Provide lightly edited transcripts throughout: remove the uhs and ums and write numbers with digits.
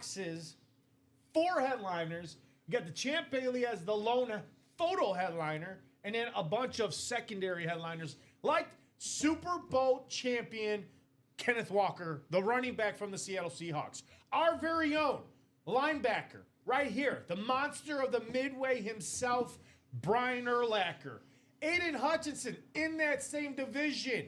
boxes, 4 headliners. You got the Champ Bailey as the lone photo headliner, and then a bunch of secondary headliners like Super Bowl champion Kenneth Walker, the running back from the Seattle Seahawks. Our very own linebacker right here, the monster of the Midway himself, Brian Urlacher. Aiden Hutchinson in that same division.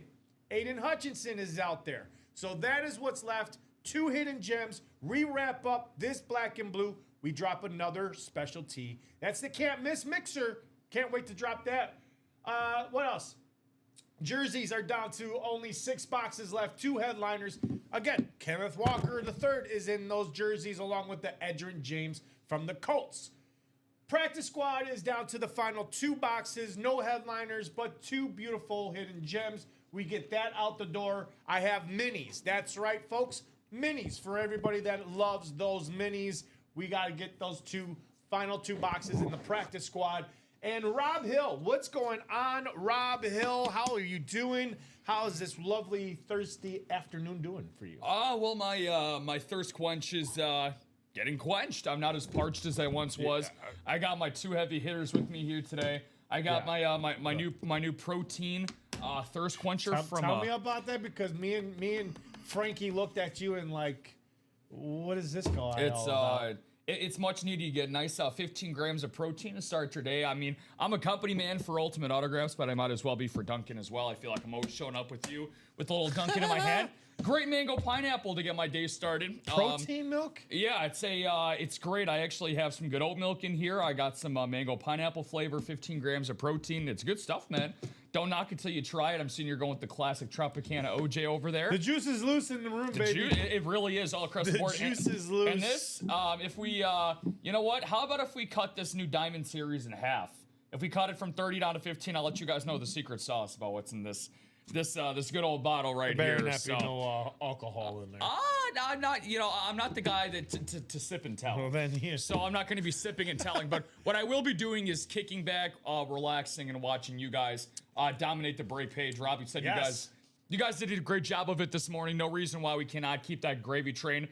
Aiden Hutchinson is out there. So that is what's left. 2 hidden gems. We wrap up this black and blue. We drop another specialty. That's the can't miss mixer. Can't wait to drop that. What else? Jerseys are down to only 6 boxes left. 2 headliners. Again, Kenneth Walker III is in those jerseys along with the Edgerrin James from the Colts. Practice squad is down to the final 2 boxes. No headliners, but 2 beautiful hidden gems. We get that out the door. I have minis. That's right, folks. Minis for everybody that loves those minis. We got to get those final 2 boxes in the practice squad. And Rob Hill, what's going on, Rob Hill? How are you doing? How is this lovely Thursday afternoon doing for you? Well, my thirst quench is getting quenched. I'm not as parched as I once was. I got my 2 heavy hitters with me here today. I got my new protein thirst quencher from. Tell me about that, because me and Frankie looked at you and like, what is this guy all about? It's much needed. You get nice 15 grams of protein to start your day. I mean, I'm a company man for Ultimate Autographs, but I might as well be for Dunkin' as well. I feel like I'm always showing up with you with a little Dunkin' in my hand. Great mango pineapple to get my day started. Protein milk? Yeah, it's great. I actually have some good oat milk in here. I got some mango pineapple flavor, 15 grams of protein. It's good stuff, man. Don't knock it till you try it. I'm seeing you're going with the classic Tropicana OJ over there. The juice is loose in the room, baby. It really is all across the board. The juice is loose. And this, if we, you know what? How about if we cut this new Diamond Series in half? If we cut it from 30 down to 15, I'll let you guys know the secret sauce about what's in this good old bottle right here. Better not be no alcohol in there. I'm not. I'm not the guy that to sip and tell. Well, then, yeah. So I'm not going to be sipping and telling. But what I will be doing is kicking back, relaxing, and watching you guys dominate the break page. Rob, you said you guys did a great job of it this morning. No reason why we cannot keep that gravy train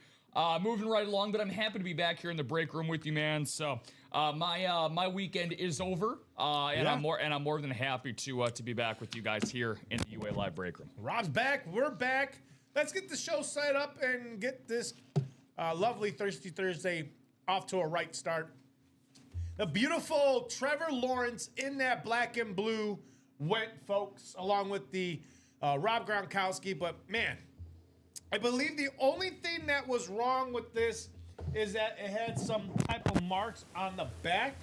moving right along. But I'm happy to be back here in the break room with you, man. So my weekend is over, and I'm more than happy to be back with you guys here in the UA Live break room. Rob's back. We're back. Let's get the show set up and get this lovely Thirsty Thursday off to a right start. The beautiful Trevor Lawrence in that black and blue went, folks, along with the Rob Gronkowski. But, man, I believe the only thing that was wrong with this is that it had some type of marks on the back.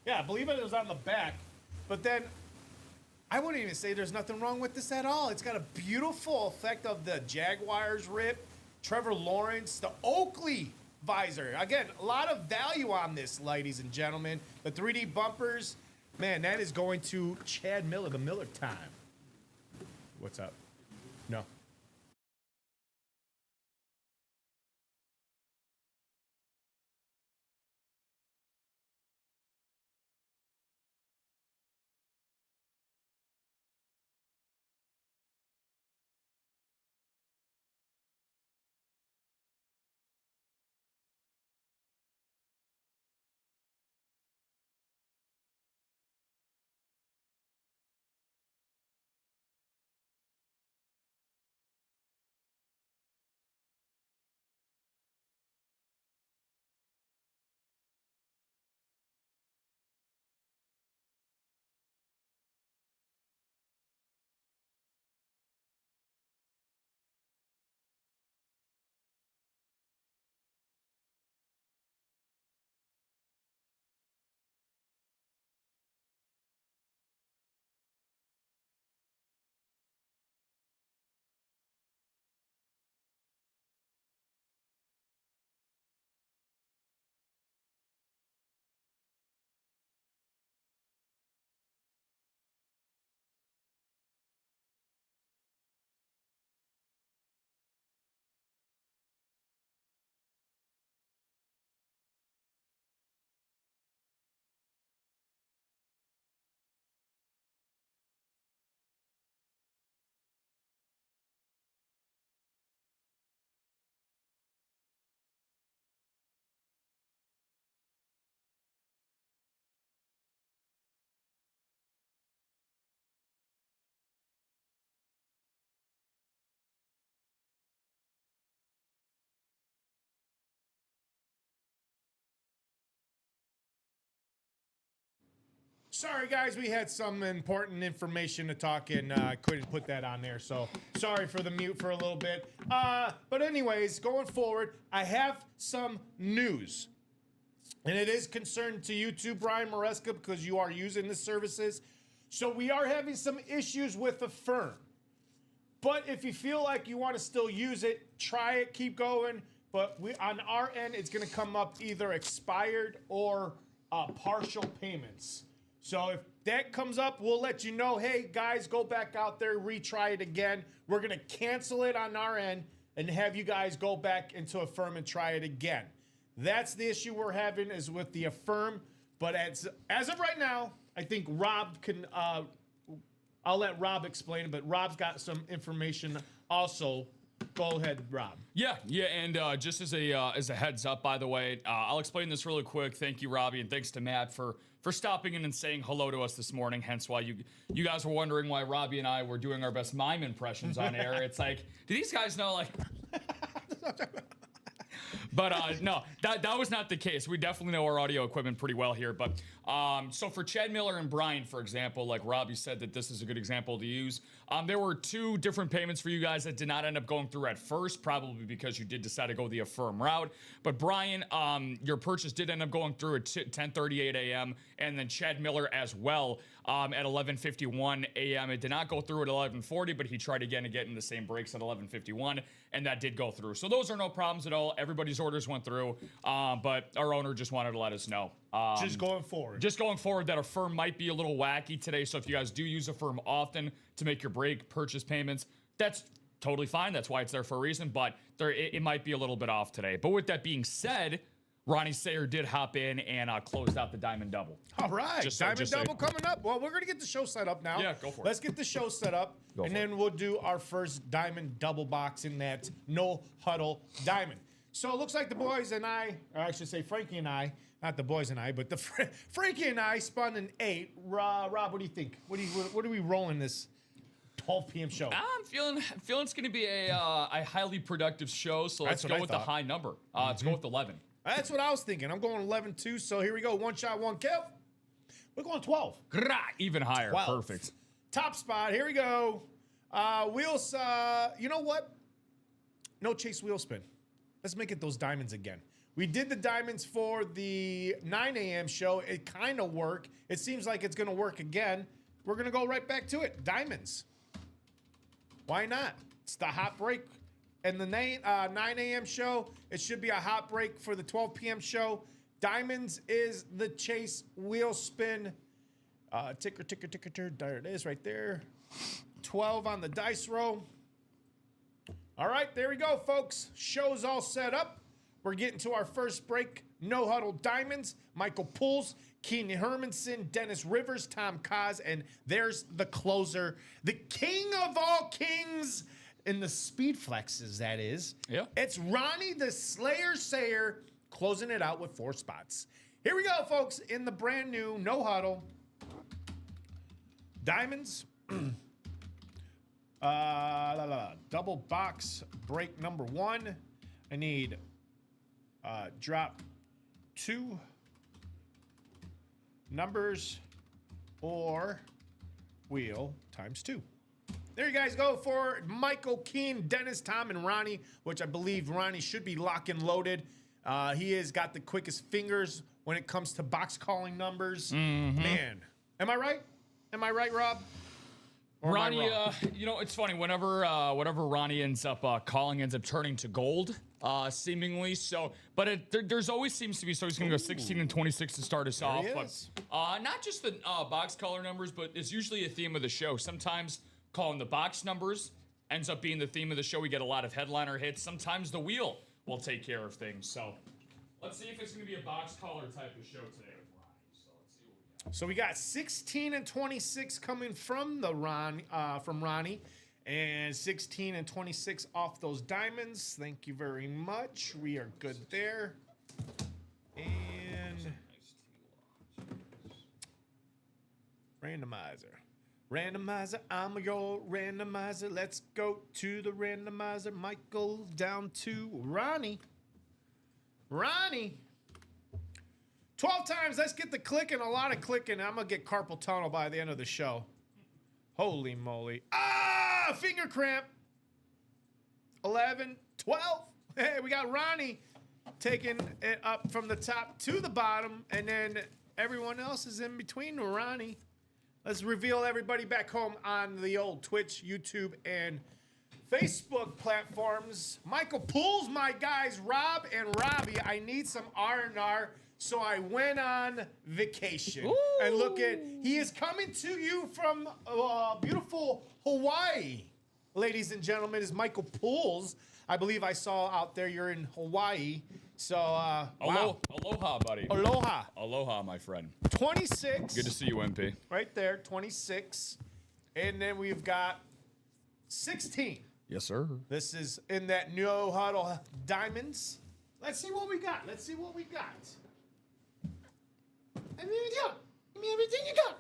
Yeah, I believe it was on the back. But then I wouldn't even say there's nothing wrong with this at all. It's got a beautiful effect of the Jaguars rip, Trevor Lawrence, the Oakley visor. Again, a lot of value on this, ladies and gentlemen. The 3D bumpers, man, that is going to Chad Miller, the Miller time. What's up? No. Sorry, guys, we had some important information to talk and couldn't put that on there. So sorry for the mute for a little bit. But anyways, going forward, I have some news. And it is concerned to you too, Brian Maresca, because you are using the services. So we are having some issues with the firm. But if you feel like you want to still use it, try it, keep going. But on our end, it's going to come up either expired or partial payments. So if that comes up, we'll let you know, hey, guys, go back out there, retry it again. We're going to cancel it on our end and have you guys go back into Affirm and try it again. That's the issue we're having is with the Affirm. But as of right now, I think Rob can I'll let Rob explain it, but Rob's got some information also. Go ahead, Rob. Yeah, and just as a heads up, by the way, I'll explain this really quick. Thank you, Robbie, and thanks to Matt for stopping in and saying hello to us this morning. Hence why you guys were wondering why Robbie and I were doing our best mime impressions on air. It's like, do these guys know like? But no, that was not the case. We definitely know our audio equipment pretty well here. But so for Chad Miller and Brian, for example, like Robbie said that this is a good example to use. There were 2 different payments for you guys that did not end up going through at first, probably because you did decide to go the Affirm route. But Brian, your purchase did end up going through at 10:38 a.m. and then Chad Miller as well at 11:51 a.m. It did not go through at 11:40, but he tried again to get in the same breaks at 11:51, and that did go through. So those are no problems at all. Everybody's orders went through, but our owner just wanted to let us know. Just going forward. That Affirm might be a little wacky today. So if you guys do use Affirm often to make your break purchase payments, that's totally fine. That's why it's there for a reason. But it might be a little bit off today. But with that being said, Ronnie Sayer did hop in and closed out the Diamond Double. All right. Diamond Double coming up. Well, we're going to get the show set up now. Yeah, go for it. Let's get the show set up. And then we'll do our first Diamond Double box in that No Huddle Diamond. So it looks like the boys and I, or I should say Frankie and I, not the boys and I, but Frankie and I spun an 8. Rob, what do you think? What are we rolling this 12 p.m. show? I'm feeling it's going to be a highly productive show. So let's go with the high number. Let's go with 11. That's what I was thinking. I'm going 11 too. So here we go. One shot, one kill. We're going 12. Even higher. 12. Perfect. Top spot. Here we go. Wheels. You know what? No chase wheel spin. Let's make it those diamonds again. We did the diamonds for the 9 a.m. show. It kind of worked. It seems like it's going to work again. We're going to go right back to it. Diamonds. Why not? It's the hot break. And the 9 a.m. show, it should be a hot break for the 12 p.m. show. Diamonds is the chase wheel spin. Ticker. There it is right there. 12 on the dice roll. All right, there we go, folks. Show's all set up. We're getting to our first break. No Huddle Diamonds. Michael Pools, Keenan Hermanson, Dennis Rivers, Tom Kaz, and there's the closer, the king of all kings in the speed flexes, that is. Yeah. It's Ronnie the Slayer Sayer closing it out with 4 spots. Here we go, folks, in the brand new No Huddle Diamonds. Double box break number 1. I need drop 2 numbers or wheel times 2. There you guys go for Michael, Keen, Dennis, Tom, and Ronnie, which I believe Ronnie should be lock and loaded. He has got the quickest fingers when it comes to box calling numbers. Man, am I right? Am I right, Rob? Or Ronnie, it's funny. Whenever Ronnie ends up calling, ends up turning to gold, seemingly. So, but there's always seems to be. So he's gonna go 16 and 26 to start us off. But not just the box color numbers, but it's usually a theme of the show. Sometimes calling the box numbers ends up being the theme of the show. We get a lot of headliner hits. Sometimes the wheel will take care of things. So let's see if it's gonna be a box color type of show today. So we got 16 and 26 coming from Ronnie, and 16 and 26 off those diamonds. Thank you very much. We are good there. And randomizer, I'm your randomizer. Let's go to the randomizer. Michael down to Ronnie. 12 times. Let's get the clicking. A lot of clicking. I'm going to get carpal tunnel by the end of the show. Holy moly. Finger cramp. 11, 12. Hey, we got Ronnie taking it up from the top to the bottom, and then everyone else is in between Ronnie. Let's reveal everybody back home on the old Twitch, YouTube, and Facebook platforms. Michael Pools, my guys, Rob and Robbie. I need some R&R, so I went on vacation. Ooh. And look he is coming to you from beautiful Hawaii. Ladies and gentlemen, is Michael Pools. I believe I saw out there you're in Hawaii. So, wow. Aloha, buddy. Aloha. Aloha, my friend. 26. Good to see you, MP. Right there, 26. And then we've got 16. Yes, sir. This is in that no huddle diamonds. Let's see what we got. Let's see what we got. I mean, yeah. Give me everything you got.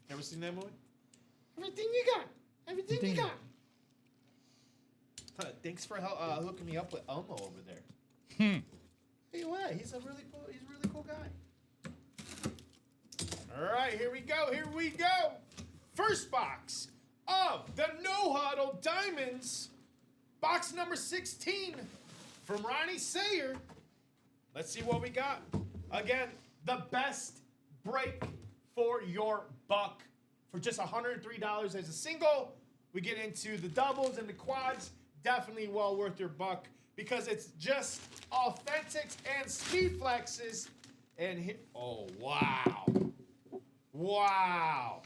Ever seen that movie? Everything you got. Everything you got. Thanks for hooking me up with Elmo over there. Hey, what? He's a really cool guy. All right, here we go. Here we go. First box of the No Huddle Diamonds. Box number 16 from Ronnie Sayer. Let's see what we got. Again, the best break for your buck for just $103 as a single. We get into the doubles and the quads. Definitely well worth your buck because it's just authentics and speed flexes. And oh, wow. Wow.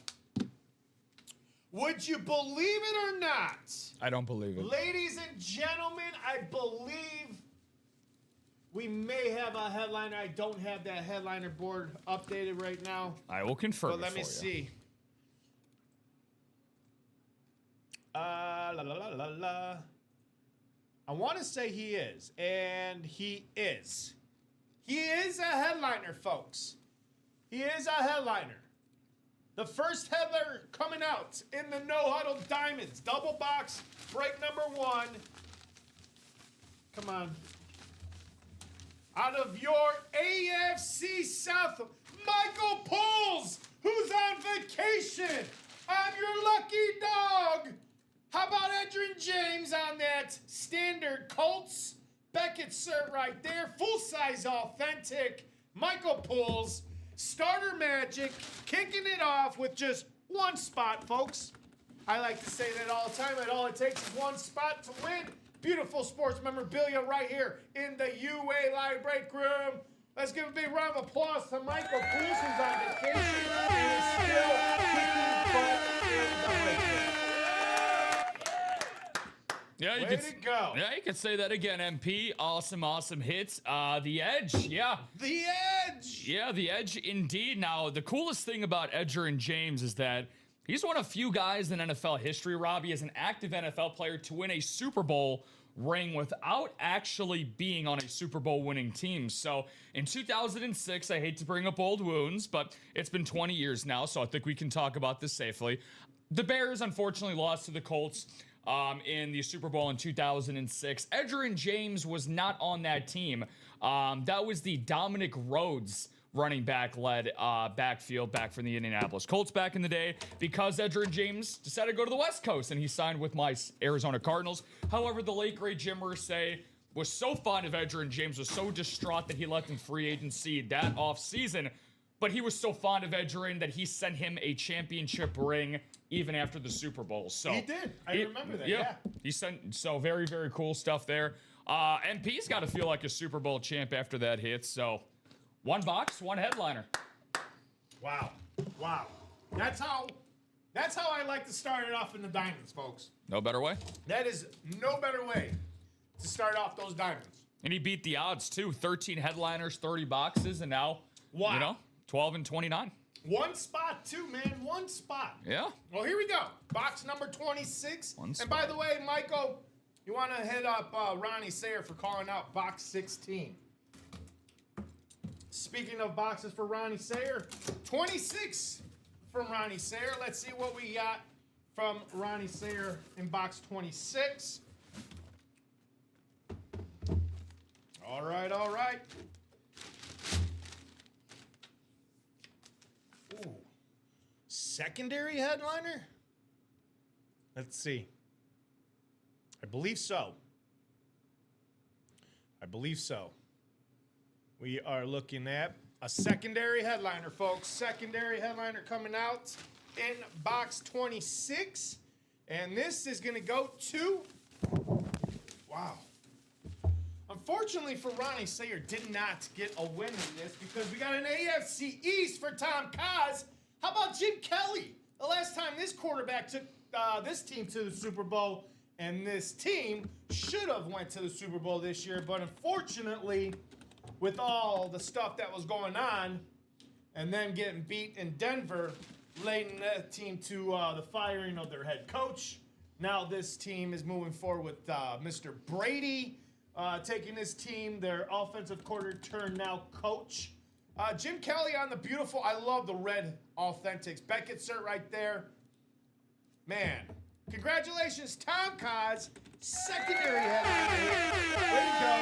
Would you believe it or not? I don't believe it. Ladies and gentlemen, I believe we may have a headliner. I don't have that headliner board updated right now. I will confirm But let me see. I want to say he is, and he is. He is a headliner, folks. He is a headliner. The first headliner coming out in the No Huddle Diamonds. Double box, break number 1. Come on. Out of your AFC South, Michael Pools, who's on vacation. I'm your lucky dog. How about Edgerrin James on that standard Colts? Beckett cert right there. Full-size authentic. Michael Pools. Starter magic. Kicking it off with just one spot, folks. I like to say that all the time. That all it takes is one spot to win. Beautiful sports memorabilia right here in the UA Live Break Room. Let's give a big round of applause to Michael Pools, who's on vacation and is still kicking butt in the break room. Yeah, you Way to go. Yeah, you could say that again, MP. Awesome, awesome hits. The Edge, yeah. The Edge! Yeah, the Edge indeed. Now, the coolest thing about Edgerrin James is that he's one of few guys in NFL history, Robbie, as an active NFL player to win a Super Bowl ring without actually being on a Super Bowl winning team. So in 2006, I hate to bring up old wounds, but it's been 20 years now, so I think we can talk about this safely. The Bears unfortunately lost to the Colts in the Super Bowl in 2006. Edgerrin James was not on that team. That was the Dominic Rhodes running back led backfield back from the Indianapolis Colts back in the day, because Edgerrin James decided to go to the West Coast and he signed with my Arizona Cardinals. However, the late great Jim Irsay was so fond of Edgerrin James, was so distraught that he left in free agency that offseason. But he was so fond of Edgerrin that he sent him a championship ring even after the Super Bowl. So He did. I remember that. Yeah. He sent, so very, very cool stuff there. MP's got to feel like a Super Bowl champ after that hit. So one box, one headliner. Wow. Wow. That's how I like to start it off in the diamonds, folks. No better way. That is no better way to start off those diamonds. And he beat the odds too. 13 headliners, 30 boxes, and now, Wow. 12 and 29. One spot, too, man. One spot. Yeah. Well, here we go. Box number 26. One and spot. by the way, Michael, you want to hit up Ronnie Sayer for calling out box 16. Speaking of boxes for Ronnie Sayer, 26 from Ronnie Sayer. Let's see what we got from Ronnie Sayer in box 26. All right, all right. secondary headliner? Let's see. I believe so. We are looking at a secondary headliner, folks. Secondary headliner coming out in box 26. And this is going to go to... Wow. Unfortunately for Ronnie Sayer, did not get a win in this because we got an AFC East for Tom Kaz. How about Jim Kelly? The last time this quarterback took this team to the Super Bowl, and this team should have went to the Super Bowl this year, but unfortunately, with all the stuff that was going on, and then getting beat in Denver, leading that team to the firing of their head coach. Now this team is moving forward with Mr. Brady taking his team, their offensive coordinator turned now coach. Jim Kelly on the beautiful, I love the red Authentics. Beckett cert right there. Man, congratulations, Tom Kaz, secondary headliner. Way to go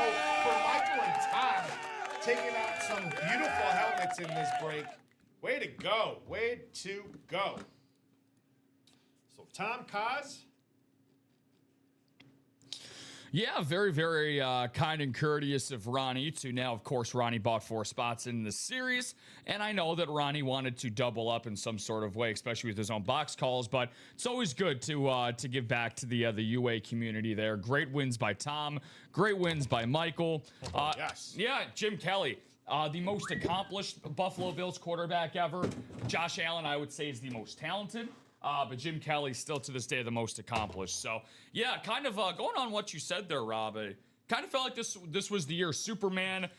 for Michael and Tom, taking out some beautiful helmets in this break. Way to go. Way to go. So, Tom Kaz. Yeah, very, very kind and courteous of Ronnie to now, of course, Ronnie bought 4 spots in the series. And I know that Ronnie wanted to double up in some sort of way, especially with his own box calls. But it's always good to give back to the UA community there. Great wins by Tom. Great wins by Michael. Yes. Yeah, Jim Kelly. The most accomplished Buffalo Bills quarterback ever. Josh Allen, I would say, is the most talented. But Jim Kelly still to this day the most accomplished. So yeah, kind of going on what you said there, Rob. I kind of felt like this was the year Superman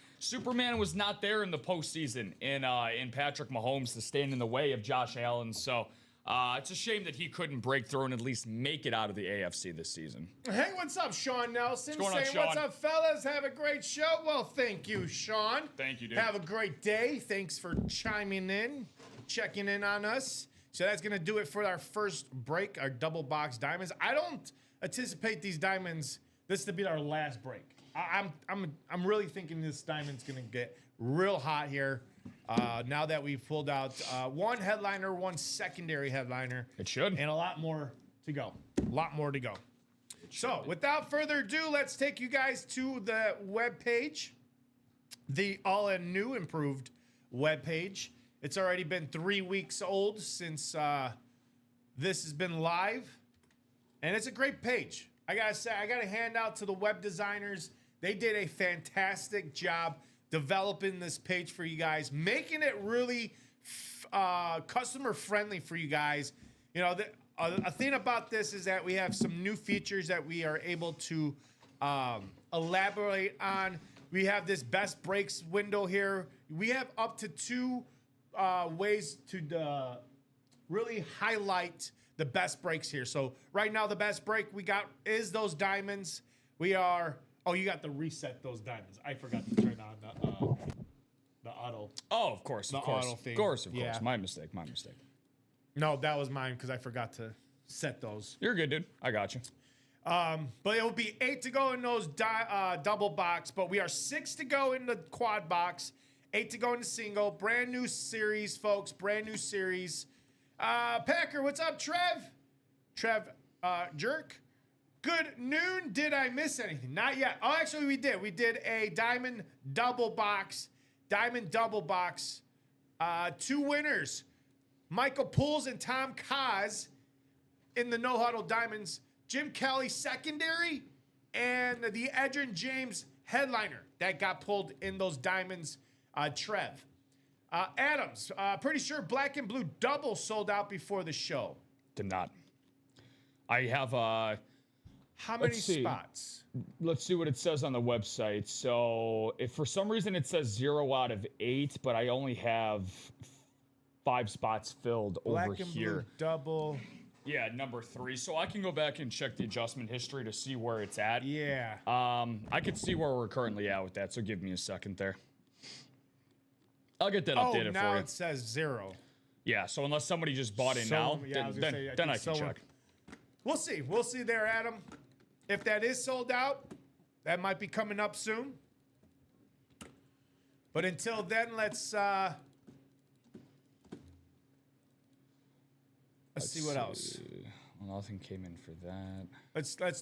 was not there in the postseason in Patrick Mahomes to stand in the way of Josh Allen. So it's a shame that he couldn't break through and at least make it out of the AFC this season. Hey, what's up, Sean Nelson? What's going on, Sean? What's up, fellas? Have a great show. Well, thank you, Sean. Thank you, dude. Have a great day. Thanks for chiming in, checking in on us. So that's going to do it for our first break, our double box diamonds. I don't anticipate these diamonds, this to be our last break. I'm really thinking this diamond's going to get real hot here now that we've pulled out one headliner, one secondary headliner. It should. And a lot more to go. So without further ado, let's take you guys to the webpage, the all-new improved webpage. It's already been 3 weeks old since this has been live, and it's a great page. I gotta say, I gotta hand out to the web designers. They did a fantastic job developing this page for you guys, making it really customer friendly for you guys. You know, a thing about this is that we have some new features that we are able to elaborate on. We have this best breaks window here. We have up to 2 ways to really highlight the best breaks here. So right now, the best break we got is those diamonds. We are, you got to reset those diamonds. I forgot to turn on the auto. Oh, of course, auto thing. Of course. Yeah. My mistake. No, that was mine because I forgot to set those. You're good, dude. I got you. But it will be 8 to go in those double box, but we are 6 to go in the quad box. 8 to go into single. Brand new series, folks. Brand new series. Packer, what's up, Trev? Jerk. Good noon. Did I miss anything? Not yet. Oh, actually, we did. We did a diamond double box. 2 winners. Michael Pools and Tom Kaz in the No Huddle Diamonds. Jim Kelly secondary. And the Edgerrin James headliner that got pulled in those diamonds. Trev. Adams, pretty sure black and blue double sold out before the show. Did not. I have how many spots? Let's see what it says on the website. So if for some reason it says 0 out of 8, but I only have 5 spots filled black over and here. Blue double. Yeah, number 3. So I can go back and check the adjustment history to see where it's at. Yeah. I can see where we're currently at with that. So give me a second there. I'll get that updated for you. Now it says 0. Yeah, so unless somebody just bought in now, then I can check. We'll see. We'll see there, Adam. If that is sold out, that might be coming up soon. But until then, let's Let's see what else. Well, nothing came in for that.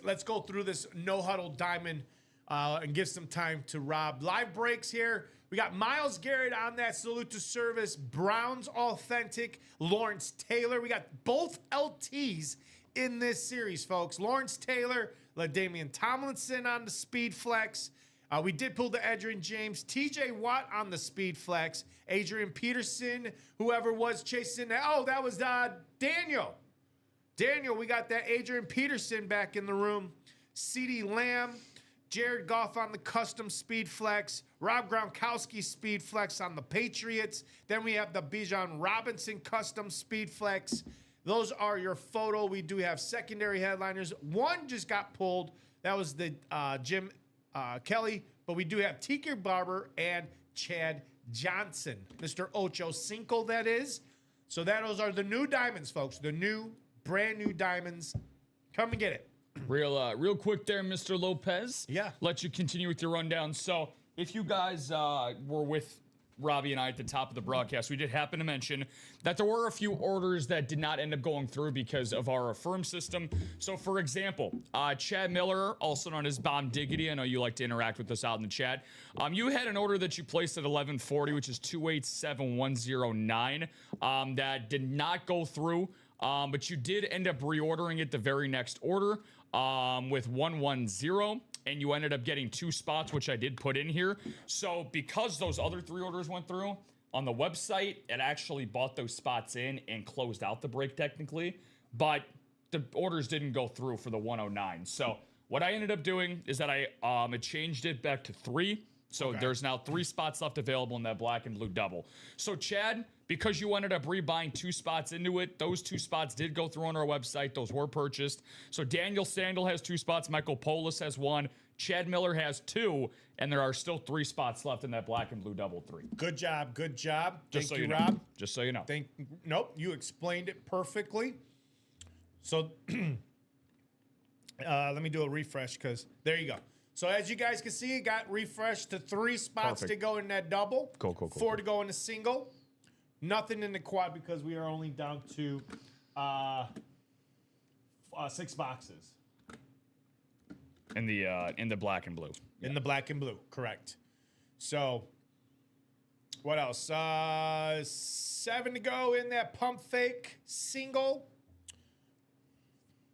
Let's go through this no huddle diamond and give some time to Rob. Live breaks here. We got Myles Garrett on that salute to service. Browns authentic. Lawrence Taylor. We got both LTs in this series, folks. Lawrence Taylor, LaDainian Tomlinson on the speed flex. We did pull the Adrian James. TJ Watt on the speed flex. Adrian Peterson, whoever was chasing that. Oh, that was Daniel. Daniel, we got that Adrian Peterson back in the room. CeeDee Lamb. Jared Goff on the custom speed flex. Rob Gronkowski speed flex on the Patriots. Then we have the Bijan Robinson custom speed flex. Those are your photo. We do have secondary headliners. One just got pulled. That was the Jim Kelly. But we do have TK Barber and Chad Johnson. Mr. Ocho Cinco, that is. So those are the new diamonds, folks. The new, brand new diamonds. Come and get it. Real quick there, Mr. Lopez. Yeah. Let you continue with your rundown. So if you guys were with Robbie and I at the top of the broadcast, we did happen to mention that there were a few orders that did not end up going through because of our affirm system. So for example, Chad Miller, also known as Bomb Diggity, I know you like to interact with us out in the chat. You had an order that you placed at 1140, which is 287109, that did not go through. But you did end up reordering it the very next order with 110, and you ended up getting 2 spots, which I did put in here. So because those other 3 orders went through, on the website, it actually bought those spots in and closed out the break technically, but the orders didn't go through for the 109. So what I ended up doing is that I changed it back to 3. So there's now 3 spots left available in that black and blue double. So Chad, because you ended up rebuying 2 spots into it, those 2 spots did go through on our website. Those were purchased. So Daniel Sandel has 2 spots. Michael Polis has 1. Chad Miller has 2. And there are still 3 spots left in that black and blue double 3. Good job. Good job. Just Thank so you, you know. Rob. Just so you know. Nope, you explained it perfectly. So let me do a refresh because there you go. So as you guys can see, it got refreshed to 3 spots to go in that double. Cool. 4 to go in the single. Nothing in the quad because we are only down to 6 boxes. In the black and blue. In the black and blue, correct. So what else? 7 to go in that pump fake single.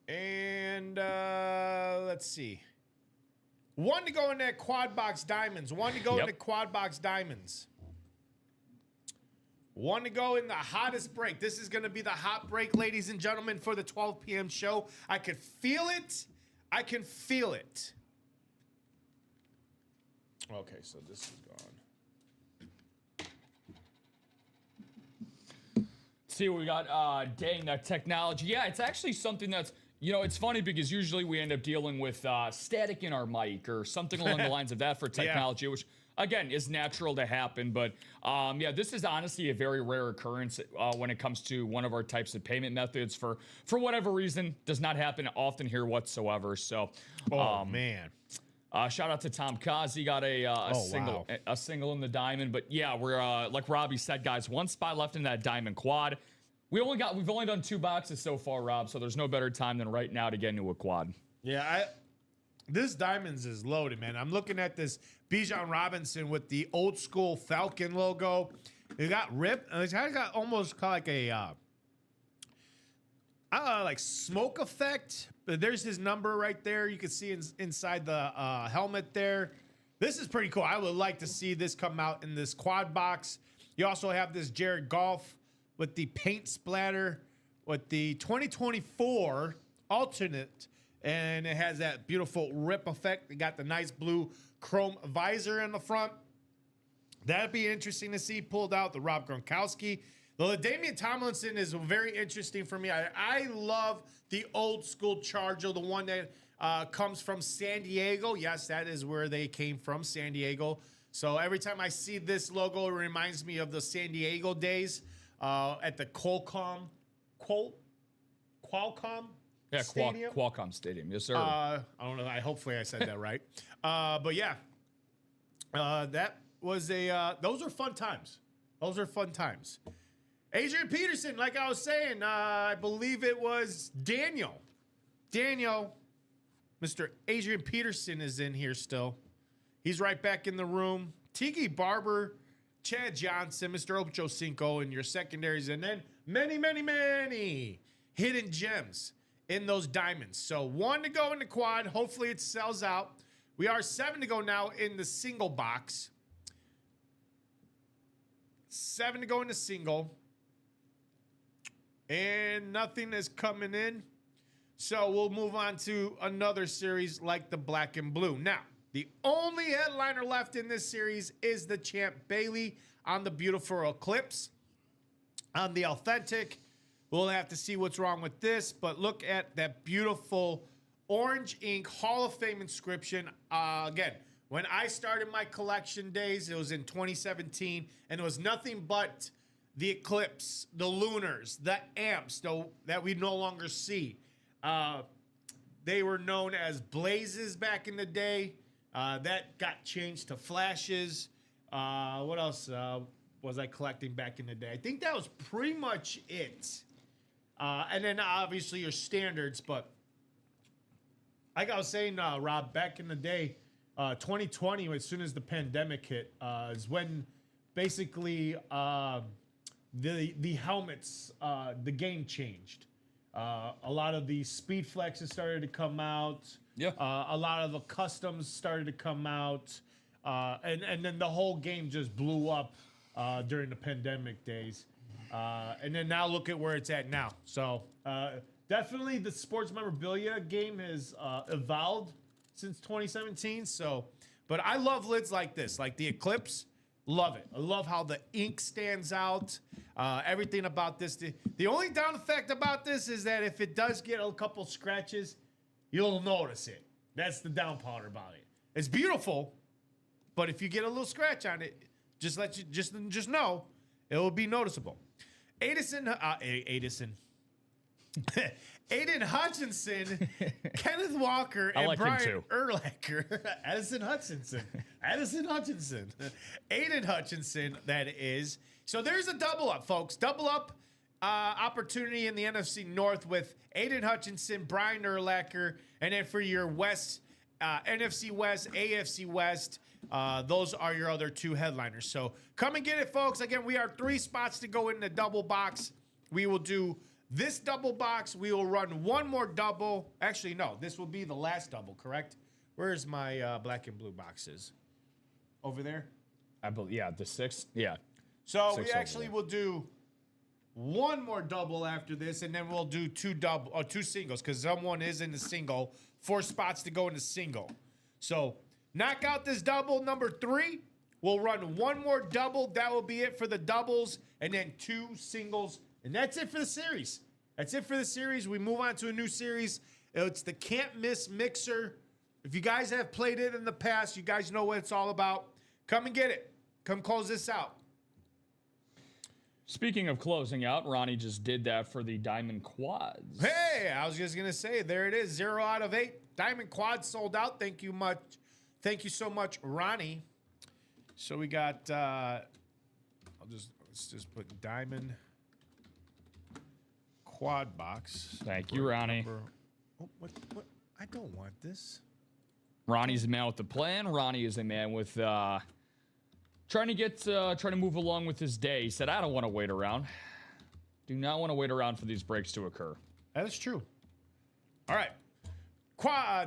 And let's see. 1 to go in that quad box diamonds. 1 to go in the quad box diamonds. 1 to go in the hottest break. This is going to be the hot break, ladies and gentlemen, for the 12 p.m. show. I could feel it. I can feel it. Okay, so this is gone. See what we got. Dang, that technology. Yeah, it's actually something that's, it's funny because usually we end up dealing with static in our mic or something along the lines of that for technology, which, again, is natural to happen. But, this is honestly a very rare occurrence when it comes to one of our types of payment methods. For whatever reason, does not happen often here whatsoever. So, man. Shout out to Tom Kaz. He got a single in the diamond. But yeah, we're like Robbie said, guys, 1 spot left in that diamond quad. We've only done 2 boxes so far, Rob. So there's no better time than right now to get into a quad. Yeah, this diamonds is loaded, man. I'm looking at this Bijan Robinson with the old school Falcon logo. It got ripped. It's got almost like a like smoke effect. But there's his number right there. You can see inside the helmet there. This is pretty cool. I would like to see this come out in this quad box. You also have this Jared Goff with the paint splatter with the 2024 alternate. And it has that beautiful rip effect. It got the nice blue chrome visor in the front. That'd be interesting to see pulled out. The Rob Gronkowski. The LaDainian Tomlinson is very interesting for me. I love the old school Charger, the one that comes from San Diego. Yes, that is where they came from, San Diego. So every time I see this logo, it reminds me of the San Diego days at the Qualcomm Stadium? Qualcomm Stadium. Yes, sir. I don't know. Hopefully I said that right. But yeah, that was those are fun times. Those are fun times. Adrian Peterson, like I was saying, I believe it was Daniel. Mr. Adrian Peterson is in here still. He's right back in the room. Tiki Barber, Chad Johnson, Mr. Ocho Cinco in your secondaries, and then many hidden gems in those diamonds. So 1 to go in the quad. Hopefully it sells out. We are 7 to go now in the single box. 7 to go in the single. And nothing is coming in. So we'll move on to another series like the black and blue. Now, the only headliner left in this series is the Champ Bailey on the beautiful Eclipse. On the authentic, we'll have to see what's wrong with this, but look at that beautiful orange ink Hall of Fame inscription. Again, when I started my collection days, it was in 2017, and it was nothing but the Eclipse, the Lunars, the Amps that we no longer see. They were known as Blazes back in the day. That got changed to Flashes. What else was I collecting back in the day? I think that was pretty much it. And then obviously your standards. But like I was saying, Rob, back in the day, 2020, as soon as the pandemic hit, is when basically the helmets, the game changed. A lot of the speed flexes started to come out. Yeah. A lot of the customs started to come out. And then the whole game just blew up during the pandemic days. And then now look at where it's at now. So definitely the sports memorabilia game has evolved since 2017. So, but I love lids like this, like the Eclipse. Love it. I love how the ink stands out. Everything about this. The only down effect about this is that if it does get a couple scratches, you'll notice it. That's the down part about it. It's beautiful, but if you get a little scratch on it, just know it will be noticeable. Aiden Hutchinson, Kenneth Walker, and like Brian Urlacher. Addison Hutchinson. Aiden Hutchinson, that is. So there's a double up, folks. Double up opportunity in the NFC North with Aiden Hutchinson, Brian Urlacher, and then for your West, NFC West, AFC West, those are your other two headliners. So come and get it, folks. Again, we are 3 spots to go in the double box. We will do this double box. We will run one more double. Actually, no, this will be the last double, correct? Where's my black and blue boxes? Over there? I believe, yeah, the 6th. Yeah. So we actually will do one more double after this, and then we'll do two singles, because someone is in the single. 4 spots to go in the single. So knock out this double number 3. We'll run one more double. That will be it for the doubles, and then 2 singles. And that's it for the series. We move on to a new series. It's the Can't Miss Mixer. If you guys have played it in the past, you guys know what it's all about. Come and get it. Come close this out. Speaking of closing out, Ronnie just did that for the Diamond Quads. Hey, I was just going to say, there it is. 0 out of 8. Diamond Quads sold out. Thank you so much, Ronnie. So we got, let's just put Diamond Quad box. Thank you, Ronnie. What? I don't want this. Ronnie's a man with a plan. Ronnie is a man with trying to move along with his day. He said, I don't want to wait around. Do not want to wait around for these breaks to occur. That is true. All right.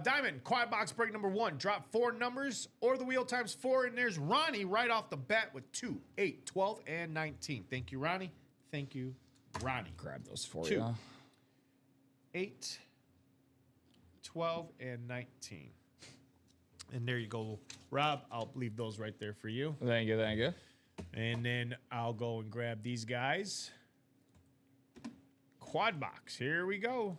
Diamond Quad box break number 1. Drop 4 numbers or the wheel times 4. And there's Ronnie right off the bat with 2, 8, 12, and 19. Thank you, Ronnie. Thank you, Ronnie. Grab those for 2, you. 8, 12, and 19. And there you go, Rob. I'll leave those right there for you. Thank you. And then I'll go and grab these guys. Quad box. Here we go.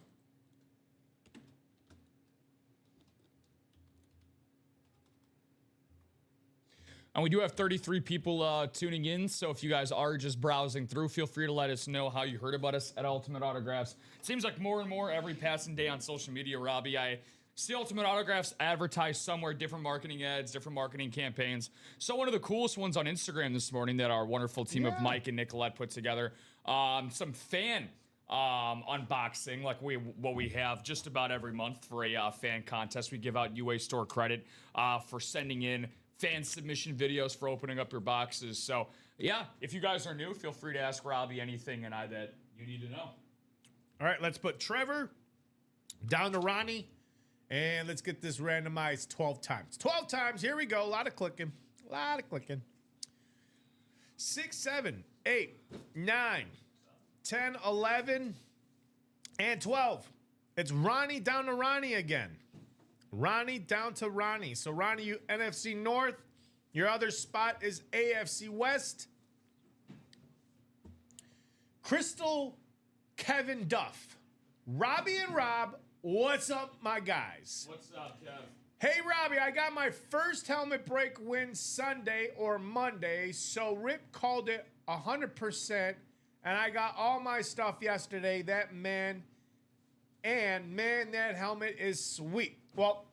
And we do have 33 people tuning in, so if you guys are just browsing through, feel free to let us know how you heard about us at Ultimate Autographs. It seems like more and more every passing day on social media, Robbie. I It's the Ultimate Autographs advertised somewhere, different marketing ads, different marketing campaigns. So one of the coolest ones on Instagram this morning that our wonderful team of Mike and Nicolette put together. Some fan unboxing, like what we have just about every month for a fan contest. We give out UA Store credit for sending in fan submission videos for opening up your boxes. So yeah, if you guys are new, feel free to ask Robbie anything and I that you need to know. All right, let's put Trevor down to Ronnie. And let's get this randomized 12 times. 12 times. Here we go. A lot of clicking. 6, 7, 8, 9, 10, 11, and 12. It's Ronnie down to Ronnie again. Ronnie down to Ronnie. So, Ronnie, you NFC North. Your other spot is AFC West. Crystal, Kevin Duff. Robbie and Rob. What's up, my guys? What's up, Kev? Hey, Robbie, I got my first helmet break win Sunday or Monday, so Rip called it 100%, and I got all my stuff yesterday. That helmet is sweet. Well,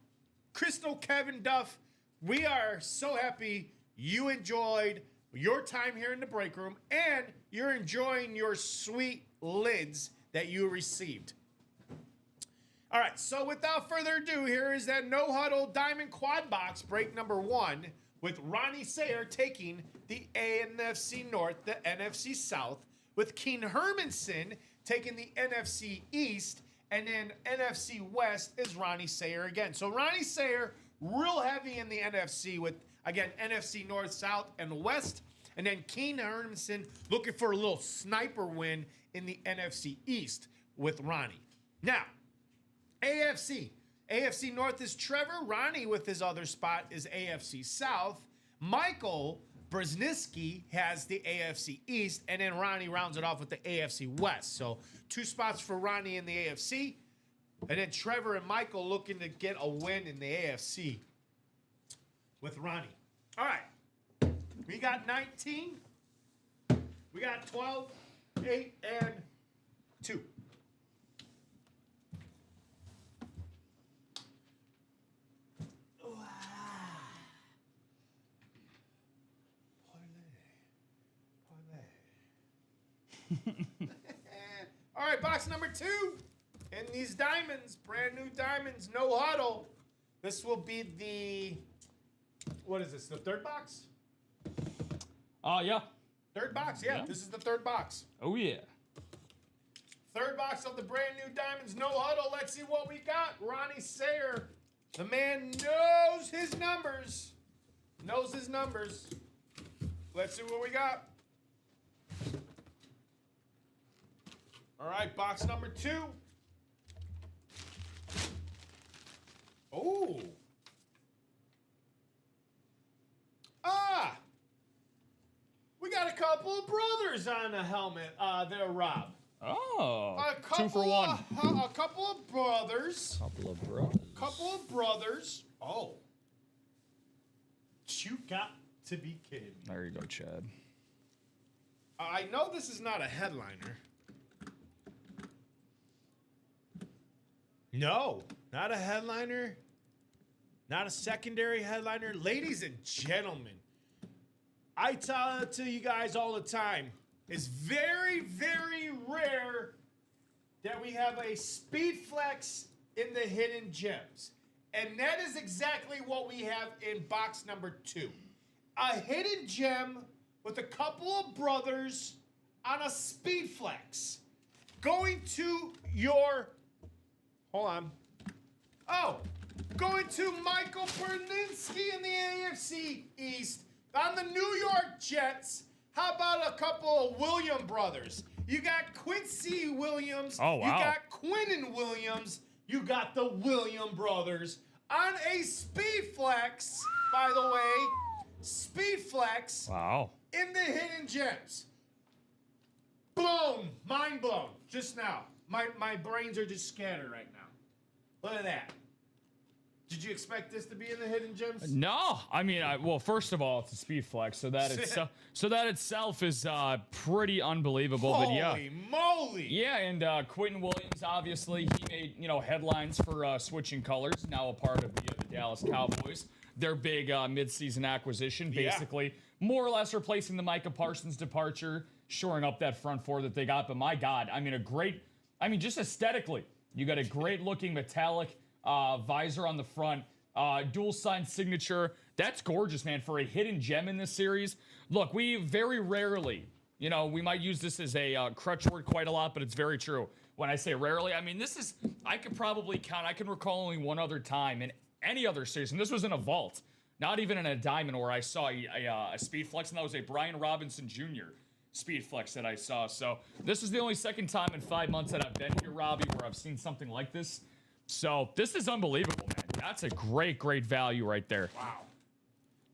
Crystal Kevin Duff, we are so happy you enjoyed your time here in the break room, and you're enjoying your sweet lids that you received. All right, so without further ado, here is that No Huddle Diamond Quad Box break number 1 with Ronnie Sayer taking the NFC North, the NFC South, with Keen Hermanson taking the NFC East, and then NFC West is Ronnie Sayer again. So Ronnie Sayer, real heavy in the NFC with, again, NFC North, South, and West, and then Keen Hermanson looking for a little sniper win in the NFC East with Ronnie. Now, AFC North is Trevor. Ronnie with his other spot is AFC South. Michael Brzezinski has the AFC East, and then Ronnie rounds it off with the AFC West. So 2 spots for Ronnie in the AFC, and then Trevor and Michael looking to get a win in the AFC with Ronnie. All right, we got 19, we got 12, 8, and 2. All right, box number 2. And these diamonds, brand new diamonds, no huddle. This will be the, what is this, the 3rd box? Yeah. 3rd box, yeah. This is the 3rd box. Oh, yeah. 3rd box of the brand new diamonds, no huddle. Let's see what we got. Ronnie Sayer, the man knows his numbers. Let's see what we got. All right, box number 2. Oh. We got a couple of brothers on the helmet there, Rob. Oh, 2 for 1. A couple of brothers. Couple of brothers. Oh. You got to be kidding me. There you go, Chad. I know this is not a headliner. No, not a headliner. Not a secondary headliner. Ladies and gentlemen, I tell it to you guys all the time. It's very, very rare that we have a speed flex in the hidden gems. And that is exactly what we have in box number 2. A hidden gem with a couple of brothers on a speed flex. Going to your... Hold on. Oh, going to Michael Berlinski in the AFC East on the New York Jets. How about a couple of William brothers? You got Quincy Williams. Oh, wow. You got Quinnen Williams. You got the William brothers on a speed flex, by the way. Speed flex. Wow. In the hidden gems. Boom. Mind blown. Just now. My brains are just scattered right now. Look at that. Did you expect this to be in the hidden gems? No, I mean, well, first of all, it's a speed flex, so that itself is pretty unbelievable. But yeah, Holy moly! yeah, and Quentin Williams, obviously, he made headlines for switching colors. Now a part of the Dallas Cowboys, their big midseason acquisition, basically more or less replacing the Micah Parsons departure, shoring up that front four that they got. But my God, I mean, just aesthetically, you got a great looking metallic visor on the front, dual sign signature. That's gorgeous, man, for a hidden gem in this series. Look, we very rarely, we might use this as a crutch word quite a lot, but it's very true. When I say rarely, I mean, I could probably count, I can recall only one other time in any other series, and this was in a vault, not even in a diamond, where I saw a speed flex, and that was a Brian Robinson Jr. speed flex that I saw. So this is the only second time in 5 months that I've been here, Robbie, where I've seen something like this. So this is unbelievable, man. That's a great value right there. Wow.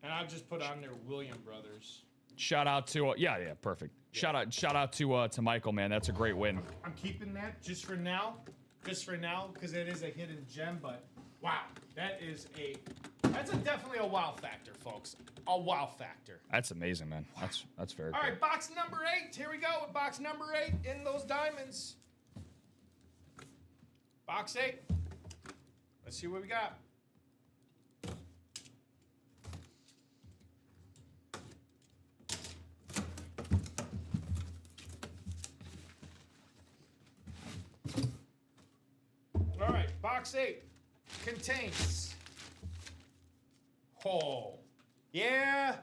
And I've just put on there William Brothers. Shout out to perfect. Yeah. Shout out to Michael, man. That's a great win. I'm keeping that just for now, because it is a hidden gem. But wow, that's definitely a wow factor, folks. A wow factor. That's amazing, man. Wow. That's very cool. All right, box number 8. Here we go with box number 8 in those diamonds. Box 8. Let's see what we got. All right, box 8 contains. Oh, yeah,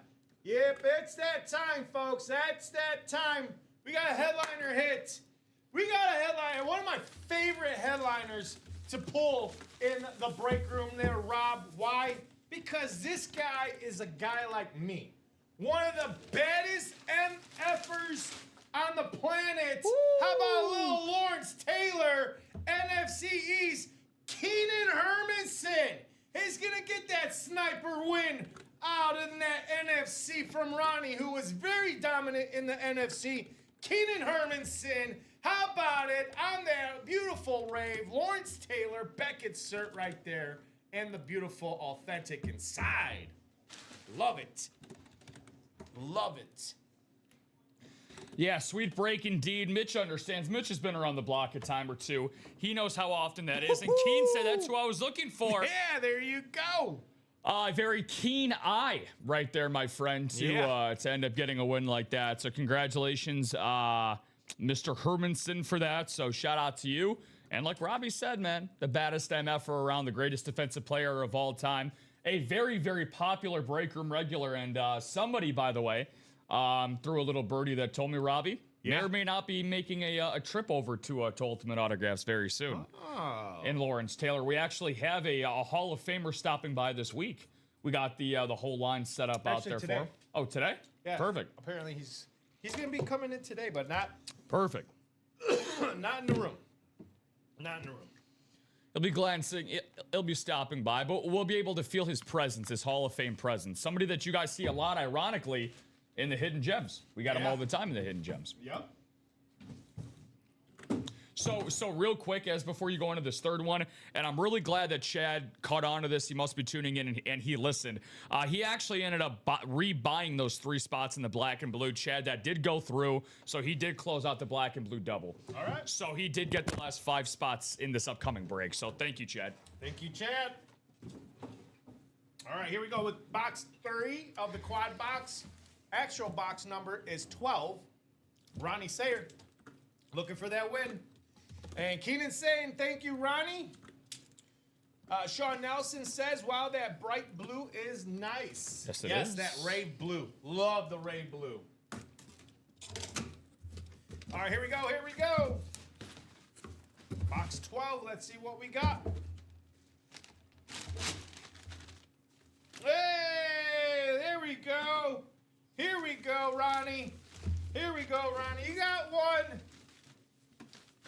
yep, it's that time, folks. That's that time. We got a headliner hit. We got a headliner. One of my favorite headliners to pull in the break room there, Rob. Why? Because this guy is a guy like me. One of the baddest MFers on the planet. Woo! How about little Lawrence Taylor, NFC East, Keenan Hermanson. He's going to get that sniper win out in that NFC from Ronnie, who was very dominant in the NFC. Keenan Hermanson. How about it on that beautiful rave? Lawrence Taylor, Beckett's cert right there, and the beautiful authentic inside. Love it. Love it. Yeah, sweet break indeed. Mitch understands. Mitch has been around the block a time or two. He knows how often that is. And Keen said that's who I was looking for. Yeah, there you go. Very keen eye right there, my friend, to end up getting a win like that. So congratulations, Mr. Hermanson, for that. So shout out to you. And like Robbie said, man, the baddest MFer around, the greatest defensive player of all time. A very, very popular break room regular. And somebody, by the way, threw a little birdie that told me, Robbie, may or may not be making a trip over to Ultimate Autographs very soon. Oh. In Lawrence Taylor. We actually have a Hall of Famer stopping by this week. We got the whole line set up out there today. for him. Oh, today? Yeah. Perfect. Apparently he's going to be coming in today, but not... Perfect. Not in the room. Not in the room. He'll be glancing. He'll be stopping by, but we'll be able to feel his presence, his Hall of Fame presence. Somebody that you guys see a lot, ironically, in the Hidden Gems. We got him all the time in the Hidden Gems. Yep. So real quick, as before you go into this third one, and I'm really glad that Chad caught on to this. He must be tuning in, and he listened. He actually ended up rebuying those 3 spots in the black and blue. Chad, that did go through, so he did close out the black and blue double. All right. So he did get the last 5 spots in this upcoming break. So thank you, Chad. Thank you, Chad. All right, here we go with box 3 of the quad box. Actual box number is 12. Ronnie Sayer looking for that win. And Keenan saying, thank you, Ronnie. Sean Nelson says, wow, that bright blue is nice. Yes, it is. Yes, that rave blue. Love the rave blue. All right, here we go. Here we go. Box 12. Let's see what we got. Hey, there we go. Here we go, Ronnie. Here we go, Ronnie. You got one.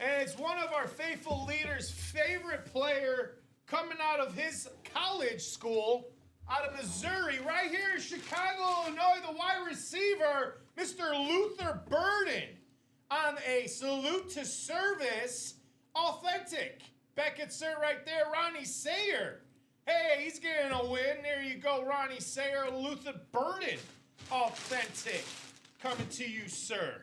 And it's one of our faithful leaders' favorite player coming out of his college school out of Missouri, right here in Chicago, Illinois, the wide receiver, Mr. Luther Burden, on a salute to service, authentic. Beckett's right there, Ronnie Sayer. Hey, he's getting a win. There you go, Ronnie Sayer, Luther Burden. Authentic. Coming to you, sir.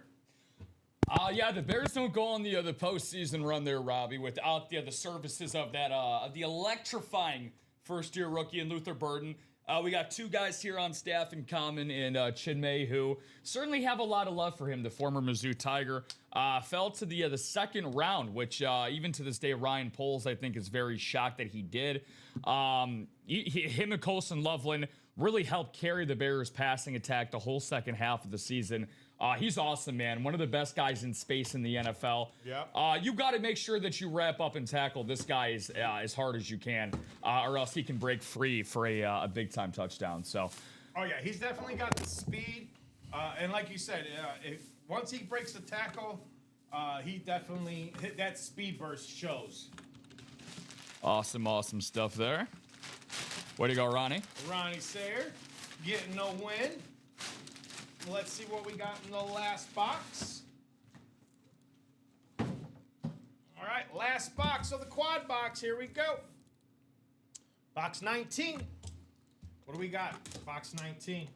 Yeah, the Bears don't go on the postseason run there, Robbie, without the services of that the electrifying first-year rookie in Luther Burden. We got two guys here on staff in common, and Chinmay, who certainly have a lot of love for him. The former Mizzou Tiger fell to the second round, which even to this day, Ryan Poles, I think, is very shocked that he did. Him and Colson Loveland really helped carry the Bears' passing attack the whole second half of the season. He's awesome, man. One of the best guys in space in the NFL. Yeah. You got to make sure that you wrap up and tackle this guy as hard as you can, or else he can break free for a big-time touchdown. So. Oh, yeah. He's definitely got the speed. And like you said, once he breaks the tackle, he definitely hit that speed burst shows. Awesome stuff there. Way to go, Ronnie. Ronnie Sayer getting a win. Let's see what we got in the last box. All right, last box of the quad box. Here we go. Box 19. What do we got? Box 19.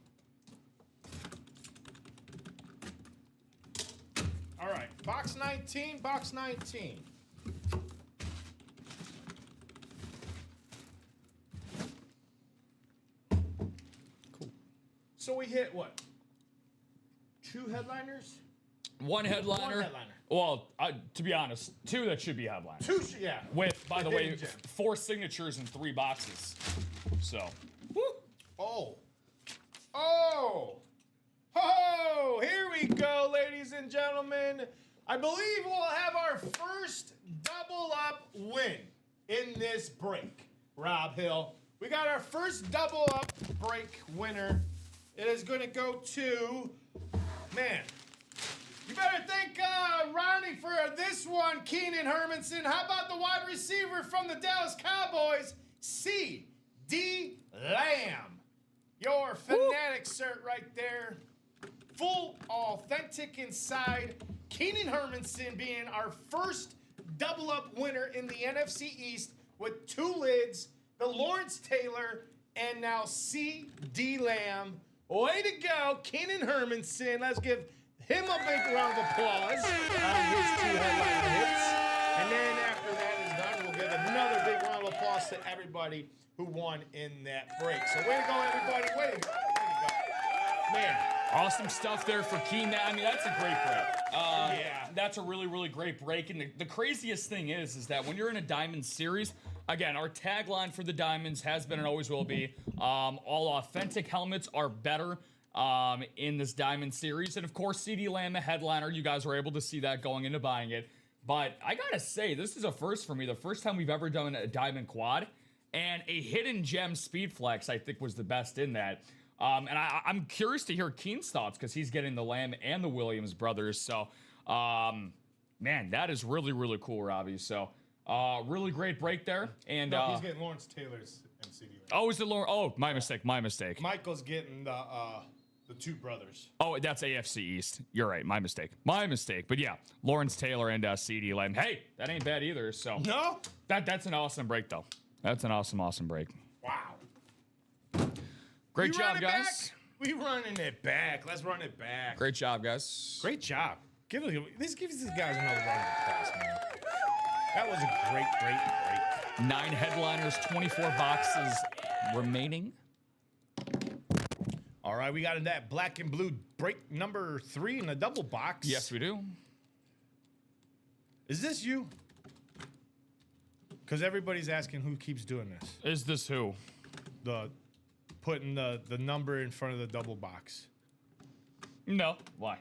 All right, box 19, box 19. Cool. So we hit what? Two headliners? One headliner. One headliner. Well, to be honest, two that should be headliners. Two, yeah. With, by the Hidden way, gem. 4 signatures in 3 boxes. So. Woo. Oh. Oh. Oh, here we go, ladies and gentlemen. I believe we'll have our first double up win in this break. Rob Hill. We got our first double up break winner. It is going to go to, man, you better thank Ronnie for this one, Keenan Hermanson. How about the wide receiver from the Dallas Cowboys, C.D. Lamb? Your fanatic cert right there. Full authentic inside. Keenan Hermanson being our first double up winner in the NFC East with 2 lids, the Lawrence Taylor, and now C.D. Lamb. Way to go, Keenan Hermanson. Let's give him a big round of applause on his 2 headline hits. And then after that is done, we'll give another big round of applause to everybody who won in that break. So way to go, everybody. Way to go. Way to go. Man. Awesome stuff there for Keenan. I mean, that's a great break. Yeah. That's a really, really great break. And the craziest thing is that when you're in a Diamond series, again, our tagline for the Diamonds has been and always will be, all authentic helmets are better in this Diamond series. And of course, C.D. Lamb, a headliner, you guys were able to see that going into buying it. But I gotta say, this is a first for me. The first time we've ever done a Diamond quad. And a hidden gem speed flex, I think, was the best in that. And I'm curious to hear Keen's thoughts because he's getting the Lamb and the Williams brothers. So, man, that is really, really cool, Robbie. So, really great break there. And No, he's getting Lawrence Taylor's and C.D. Lamb. Oh, is it Lawrence? Oh, my mistake. Michael's getting the 2 brothers. Oh, that's AFC East. You're right. My mistake. But yeah, Lawrence Taylor and C.D. Lamb. Hey, that ain't bad either. So No? that's an awesome break, though. That's an awesome break. Wow. Great We job, run it guys. back? We running it back. Let's run it back. Great job, guys. Great job. Give these guys another round of applause, man. That was a great break. 9 headliners, 24 boxes remaining. All right, we got in that black and blue break number 3 in the double box. Yes, we do. Is this you? Because everybody's asking who keeps doing this. Is this who? Putting the number in front of the double box. No. Why?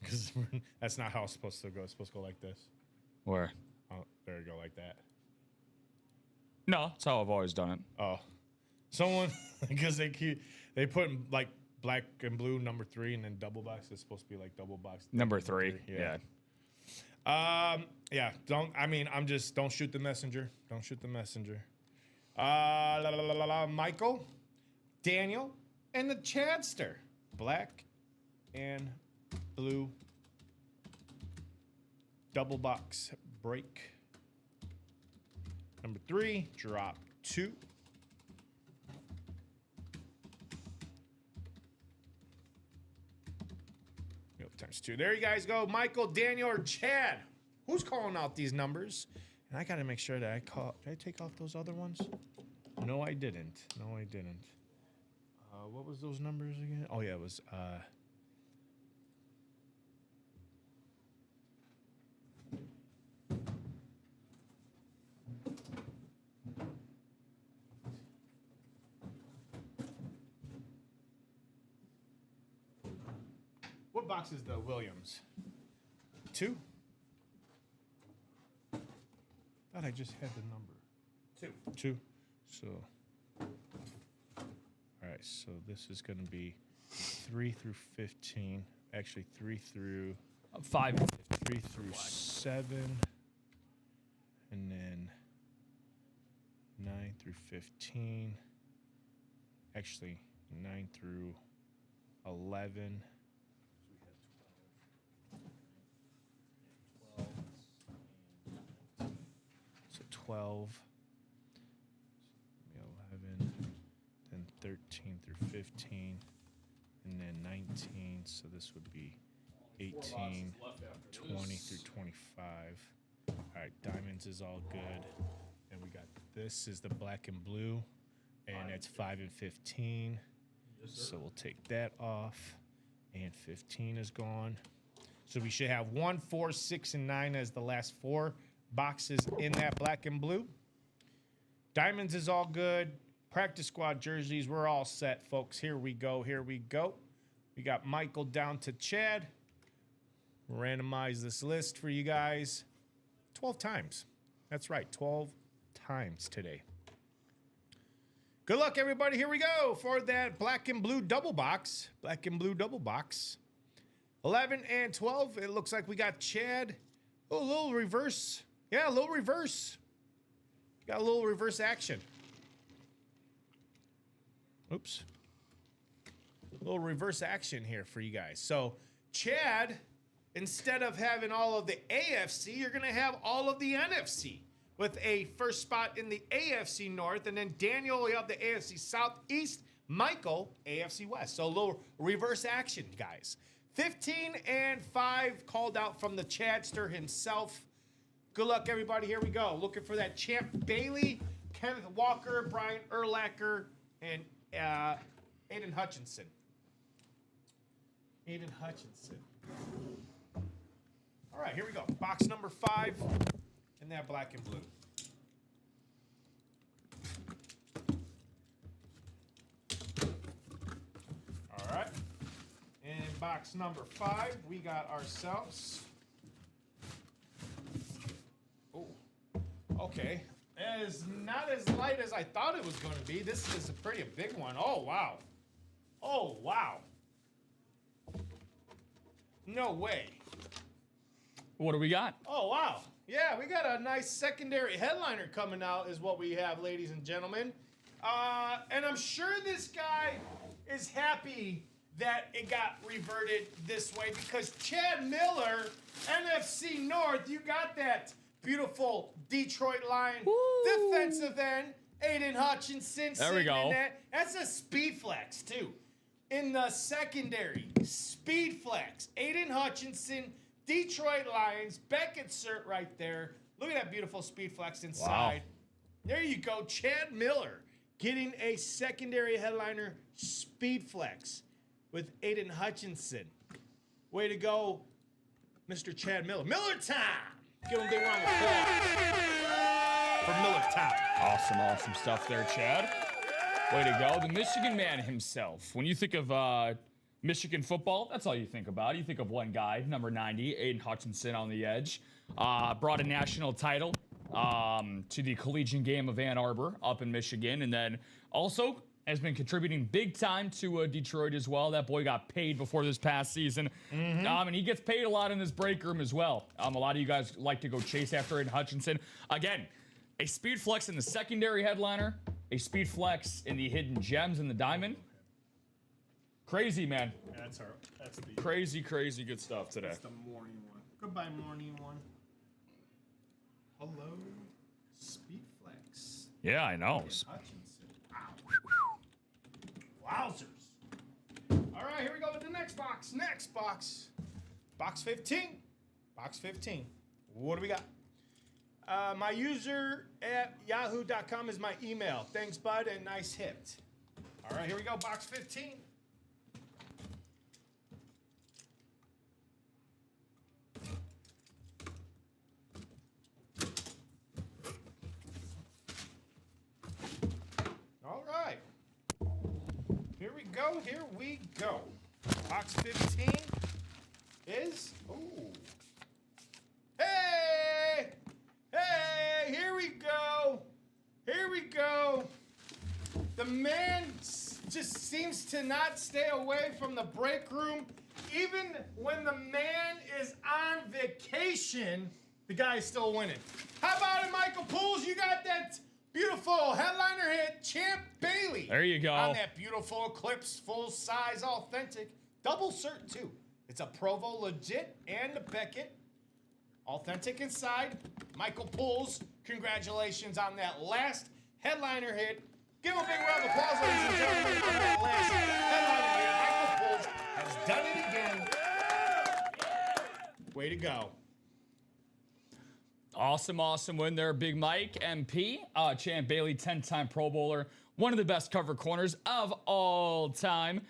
Because that's not how it's supposed to go. It's supposed to go like this. Where? Oh, there you go, like that. No, that's how I've always done it. Oh, someone because they put like black and blue number 3 and then double box. It's supposed to be like double box. Number 3. Yeah. Yeah. Don't shoot the messenger. Don't shoot the messenger. Michael, Daniel, and the Chadster. Black and blue double box break. Number 3, drop 2. times 2. There you guys go. Michael, Daniel, or Chad. Who's calling out these numbers? And I got to make sure that did I take off those other ones? No, I didn't. What was those numbers again? Oh, yeah, it was... What box is the Williams? 2? Thought I just had the number. 2. So, all right. So this is going to be 3 through 15. Actually, 3 through 5. 3 through 7, and then 9 through 15. Actually, 9 through 11. So 12, 11, then 13 through 15, and then 19. So this would be 18, 20 through 25. All right, diamonds is all good. And we got this is the black and blue, and it's 5 and 15. So we'll take that off, and 15 is gone. So we should have 1, 4, 6, and 9 as the last 4 boxes in that black and blue. Diamonds is all good. Practice squad jerseys, we're all set, folks. Here we go. We got Michael down to Chad. Randomize this list for you guys 12 times. That's right, 12 times today. Good luck, everybody. Here we go for that black and blue double box. 11 and 12. It looks like we got Chad. Oh, a little reverse. Yeah, a little reverse. Got a little reverse action. Oops. A little reverse action here for you guys. So, Chad, instead of having all of the AFC, you're going to have all of the NFC with a first spot in the AFC North. And then Daniel, you have the AFC Southeast. Michael, AFC West. So, a little reverse action, guys. 15 and 5 called out from the Chadster himself. Good luck, everybody. Here we go. Looking for that Champ Bailey, Kenneth Walker, Brian Urlacher, and Aiden Hutchinson. All right, here we go. Box number 5 in that black and blue. All right. In box number 5, we got ourselves. Oh, okay. It is not as light as I thought it was going to be. This is a pretty big one. Oh, wow. No way. What do we got? Oh, wow. Yeah, we got a nice secondary headliner coming out is what we have, ladies and gentlemen. And I'm sure this guy is happy that it got reverted this way because Chad Miller, NFC North, you got that beautiful Detroit Lion defensive end, Aiden Hutchinson. There we go. That's a speed flex, too. In the secondary, speed flex. Aiden Hutchinson, Detroit Lions, Beckett cert right there. Look at that beautiful speed flex inside. Wow. There you go, Chad Miller getting a secondary headliner speed flex with Aiden Hutchinson. Way to go, Mr. Chad Miller. Miller time! Give him a big round of applause for Miller time. Awesome stuff there, Chad. Way to go. The Michigan man himself. When you think of Michigan football, that's all you think about. You think of one guy, number 90, Aiden Hutchinson on the edge. Brought a national title to the collegiate game of Ann Arbor up in Michigan. And then also has been contributing big time to Detroit as well. That boy got paid before this past season. And he gets paid a lot in this break room as well. A lot of you guys like to go chase after Aiden Hutchinson. Again, a speed flex in the secondary headliner. A speed flex in the hidden gems in the diamond. Crazy, man. Yeah, that's the crazy good stuff today. That's the morning one. Goodbye, morning one. Hello, speed flex. Yeah, I know. Hutchinson. Wow. Wowzers. All right, here we go with the next box. Box 15. Box 15. What do we got? My user at yahoo.com is my email. Thanks, bud, and nice hit. All right, here we go. Box 15. All right. Here we go. Here we go. Box 15 is... Ooh. Hey! Hey! Here we go. Here we go. The man just seems to not stay away from the break room. Even when the man is on vacation, the guy is still winning. How about it, Michael Pools? You got that beautiful headliner hit, Champ Bailey. There you go. On that beautiful Eclipse, full-size, authentic, double cert, too. It's a Provo legit and a Beckett. Authentic inside. Michael Pools, congratulations on that last headliner hit. Give him a big round of applause, ladies and gentlemen, on that last headliner hit. Michael Pools has done it again. Way to go. Awesome win there, Big Mike, MP. Champ Bailey, 10-time Pro Bowler. One of the best cover corners of all time.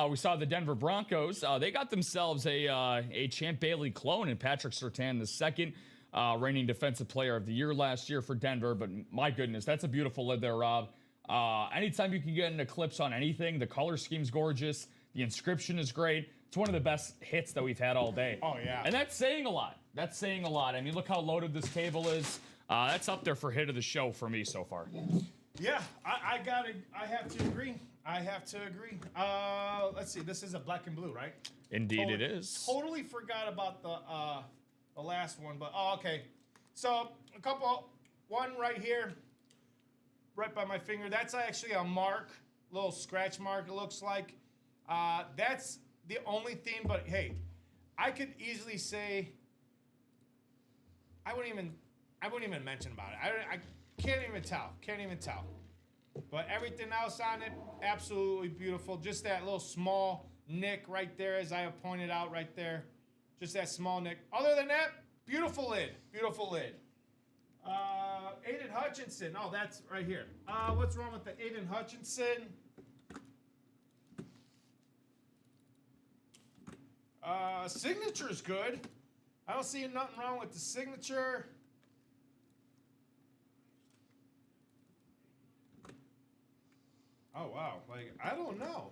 We saw the Denver Broncos. They got themselves a Champ Bailey clone in Patrick Surtain II, reigning Defensive Player of the Year last year for Denver. But my goodness, that's a beautiful lid there, Rob. Anytime you can get an Eclipse on anything, the color scheme's gorgeous. The inscription is great. It's one of the best hits that we've had all day. Oh, yeah. And that's saying a lot. That's saying a lot. I mean, look how loaded this table is. That's up there for hit of the show for me so far. Yeah, I have to agree. Let's see. This is a black and blue, right? Indeed, it is. Totally forgot about the last one, but okay. So one right here, right by my finger. That's actually a mark, little scratch mark. It looks like. That's the only thing. But hey, I could easily say. I wouldn't even mention about it. I can't even tell. But everything else on it, absolutely beautiful. Just that little small nick right there, as I have pointed out right there. Just that small nick. Other than that, beautiful lid. Aiden Hutchinson. Oh, that's right here. What's wrong with the Aiden Hutchinson? Signature's good. I don't see nothing wrong with the signature. Oh, wow. Like, I don't know.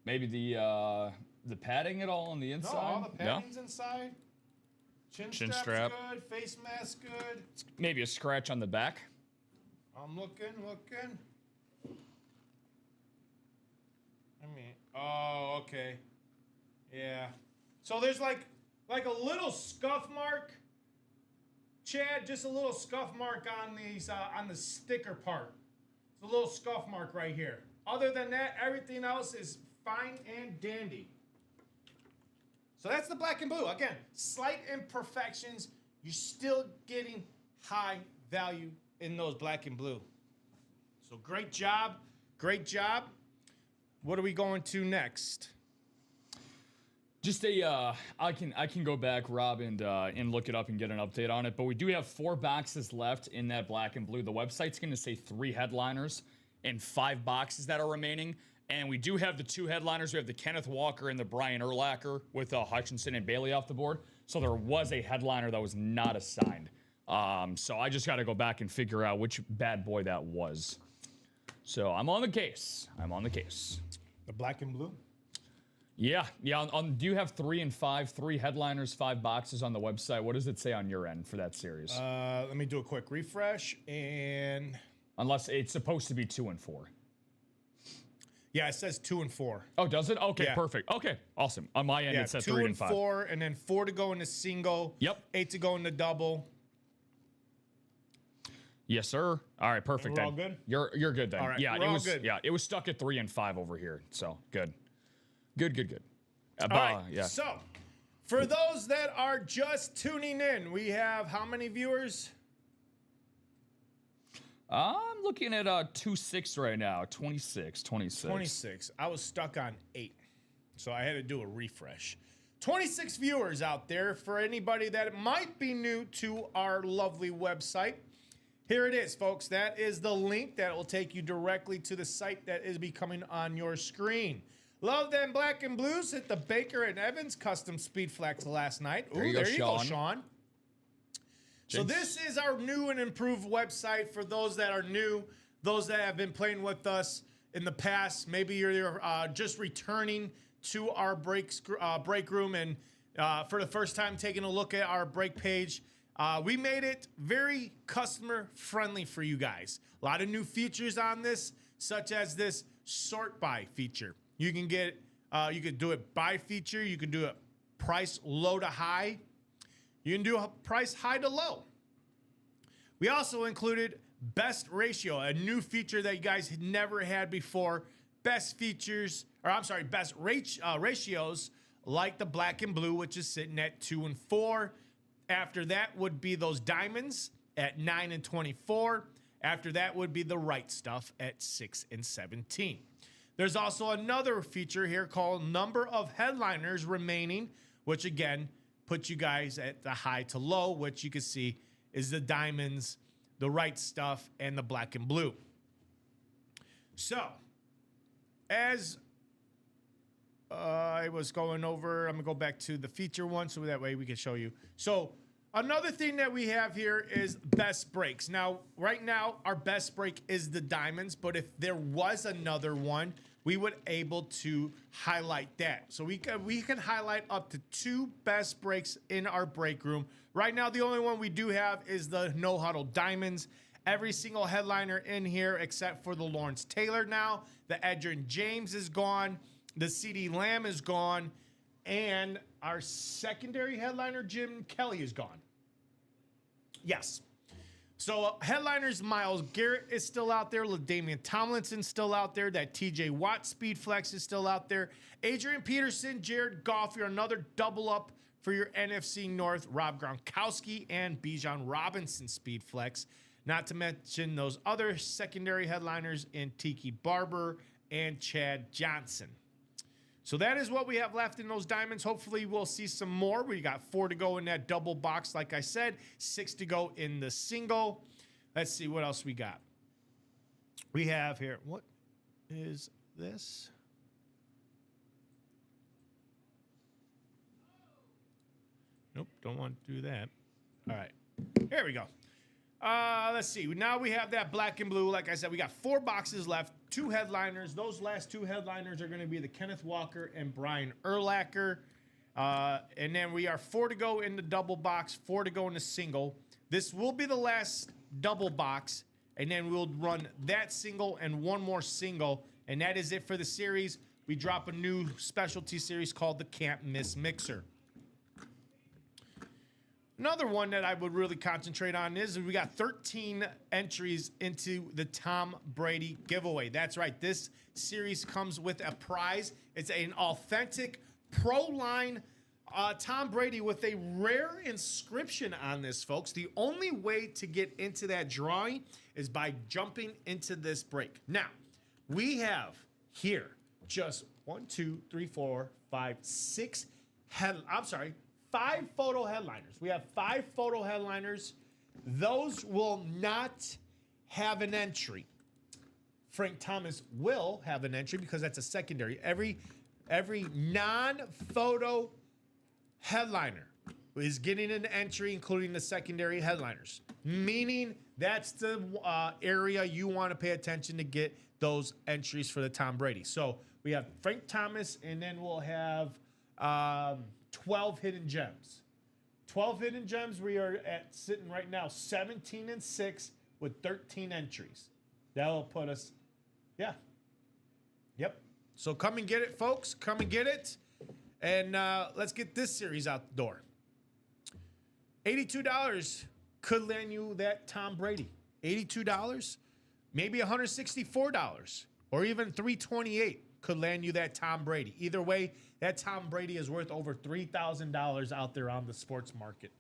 Maybe the padding at all on the inside? No, all the padding's inside. Chin strap's good. Face mask good. Maybe a scratch on the back. I'm looking. Oh, okay. Yeah. So there's like a little scuff mark, Chad, just a little scuff mark on these on the sticker part. It's a little scuff mark right here. Other than that, everything else is fine and dandy. So that's the black and blue. Again, slight imperfections. You're still getting high value in those black and blue. So great job. What are we going to next? Just I can go back, Rob, and look it up and get an update on it. But we do have 4 boxes left in that black and blue. The website's going to say 3 headliners and 5 boxes that are remaining. And we do have the 2 headliners. We have the Kenneth Walker and the Brian Urlacher with Hutchinson and Bailey off the board. So there was a headliner that was not assigned. So I just got to go back and figure out which bad boy that was. So I'm on the case. The black and blue? Yeah. Do you have 3 and 5, 3 headliners, 5 boxes on the website? What does it say on your end for that series? Let me do a quick refresh and... Unless it's supposed to be 2 and 4. Yeah, it says 2 and 4. Oh, does it? Okay, Yeah. Perfect. Okay, awesome. On my end, it says 3 and 5. 2 and 4, and then 4 to go in the single. Yep. 8 to go in the double. Yes, sir. All right, perfect. We're all then. good? You're good then. All right, Yeah, we're it all was good. Yeah, it was stuck at 3 and 5 over here. So good. All right, Yeah. so for those that are just tuning in, we have how many viewers? I'm looking at 26 right now. 26. 26. I was stuck on 8. So I had to do a refresh. 26 viewers out there for anybody that might be new to our lovely website. Here it is, folks. That is the link that will take you directly to the site that is becoming on your screen. Love them black and blues. Hit the Baker and Evans custom speed flex last night. Ooh, there you go, Sean. So this is our new and improved website for those that are new, those that have been playing with us in the past. Maybe you're just returning to our break room and for the first time taking a look at our break page. We made it very customer friendly for you guys. A lot of new features on this, such as this sort by feature. You can get, you could do it by feature. You can do it price low to high. You can do a price high to low. We also included best ratio, a new feature that you guys had never had before. Best features, or I'm sorry, best ratios like the black and blue, which is sitting at 2 and 4. After that would be those diamonds at 9 and 24. After that would be the right stuff at 6 and 17. There's also another feature here called number of headliners remaining, which again puts you guys at the high to low, which you can see is the diamonds, the right stuff, and the black and blue. So, as I was going over, I'm going to go back to the feature one so that way we can show you. So, another thing that we have here is best breaks. Now, right now, our best break is the diamonds, but if there was another one, we would able to highlight that. So we can highlight up to 2 best breaks in our break room. Right now, the only one we do have is the No Huddle Diamonds. Every single headliner in here except for the Lawrence Taylor now. The Edgerrin James is gone. The CeeDee Lamb is gone. And our secondary headliner, Jim Kelly, is gone. Yes. So headliners, Myles Garrett is still out there. LaDainian Tomlinson's still out there. That TJ Watt speed flex is still out there. Adrian Peterson, Jared Goff, you're another double up for your NFC North. Rob Gronkowski and Bijan Robinson speed flex. Not to mention those other secondary headliners in Tiki Barber and Chad Johnson. So that is what we have left in those diamonds. Hopefully we'll see some more. We got 4 to go in that double box, like I said. 6 to go in the single. Let's see what else we got. We have here, what is this? Nope, don't want to do that. All right, here we go. Let's see. Now we have that black and blue. Like I said, we got 4 boxes left, 2 headliners. Those last 2 headliners are going to be the Kenneth Walker and Brian Urlacher. And then we are 4 to go in the double box, 4 to go in the single. This will be the last double box, and then we'll run that single and 1 more single, and that is it for the series. We drop a new specialty series called the Can't Miss Mixer. Another one that I would really concentrate on is we got 13 entries into the Tom Brady giveaway. That's right. This series comes with a prize. It's an authentic Pro Line Tom Brady with a rare inscription on this, folks. The only way to get into that drawing is by jumping into this break. Now, we have here just 5 photo headliners. We have 5 photo headliners. Those will not have an entry. Frank Thomas will have an entry because that's a secondary. Every non-photo headliner is getting an entry, including the secondary headliners. Meaning that's the area you want to pay attention to get those entries for the Tom Brady. So we have Frank Thomas, and then we'll have 12 hidden gems. 12 hidden gems. We are sitting right now 17 and 6 with 13 entries. That'll put us, yeah. Yep. So come and get it, folks. Come and get it. And let's get this series out the door. $82 could land you that Tom Brady. $82, maybe $164, or even $328 could land you that Tom Brady. Either way, that Tom Brady is worth over $3,000 out there on the sports market.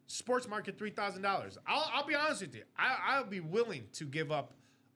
Sports market, $3,000. I'll be honest with you. I'll be willing to give up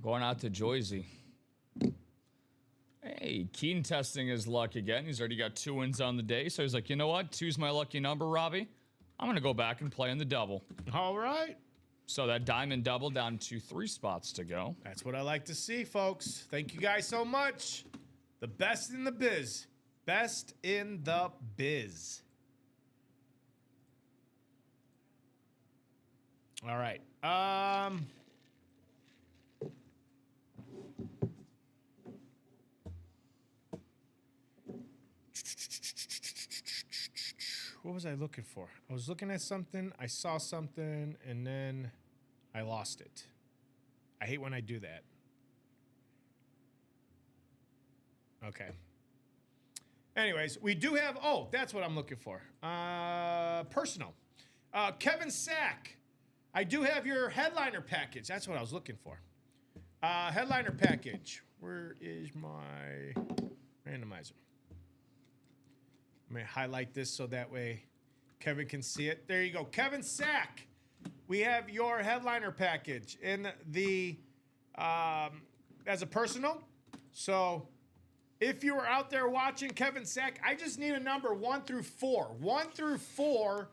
Going out to Joyzy. Hey, Keen testing his luck again. He's already got 2 wins on the day. So he's like, you know what? 2's my lucky number, Robbie. I'm going to go back and play in the double. All right. So that diamond double down to 3 spots to go. That's what I like to see, folks. Thank you guys so much. The best in the biz. Best in the biz. All right. What was I looking for? I was looking at something, I saw something, and then I lost it. I hate when I do that. Okay. Anyways, we do have, that's what I'm looking for. Personal. Kevin Sack. I do have your headliner package. That's what I was looking for. Headliner package. Where is my randomizer? I'm going to highlight this so that way Kevin can see it. There you go. Kevin Sack. We have your headliner package in the as a personal. So if you were out there watching Kevin Sack, I just need a number 1 through 4. 1 through 4,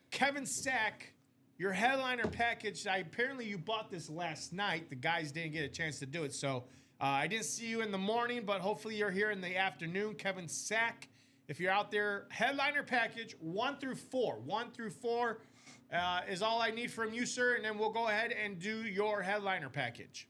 Kevin Sack, your headliner package. Apparently you bought this last night. The guys didn't get a chance to do it. So I didn't see you in the morning, but hopefully you're here in the afternoon. Kevin Sack. If you're out there, headliner package 1 through 4. 1 through 4 is all I need from you, sir, and then we'll go ahead and do your headliner package.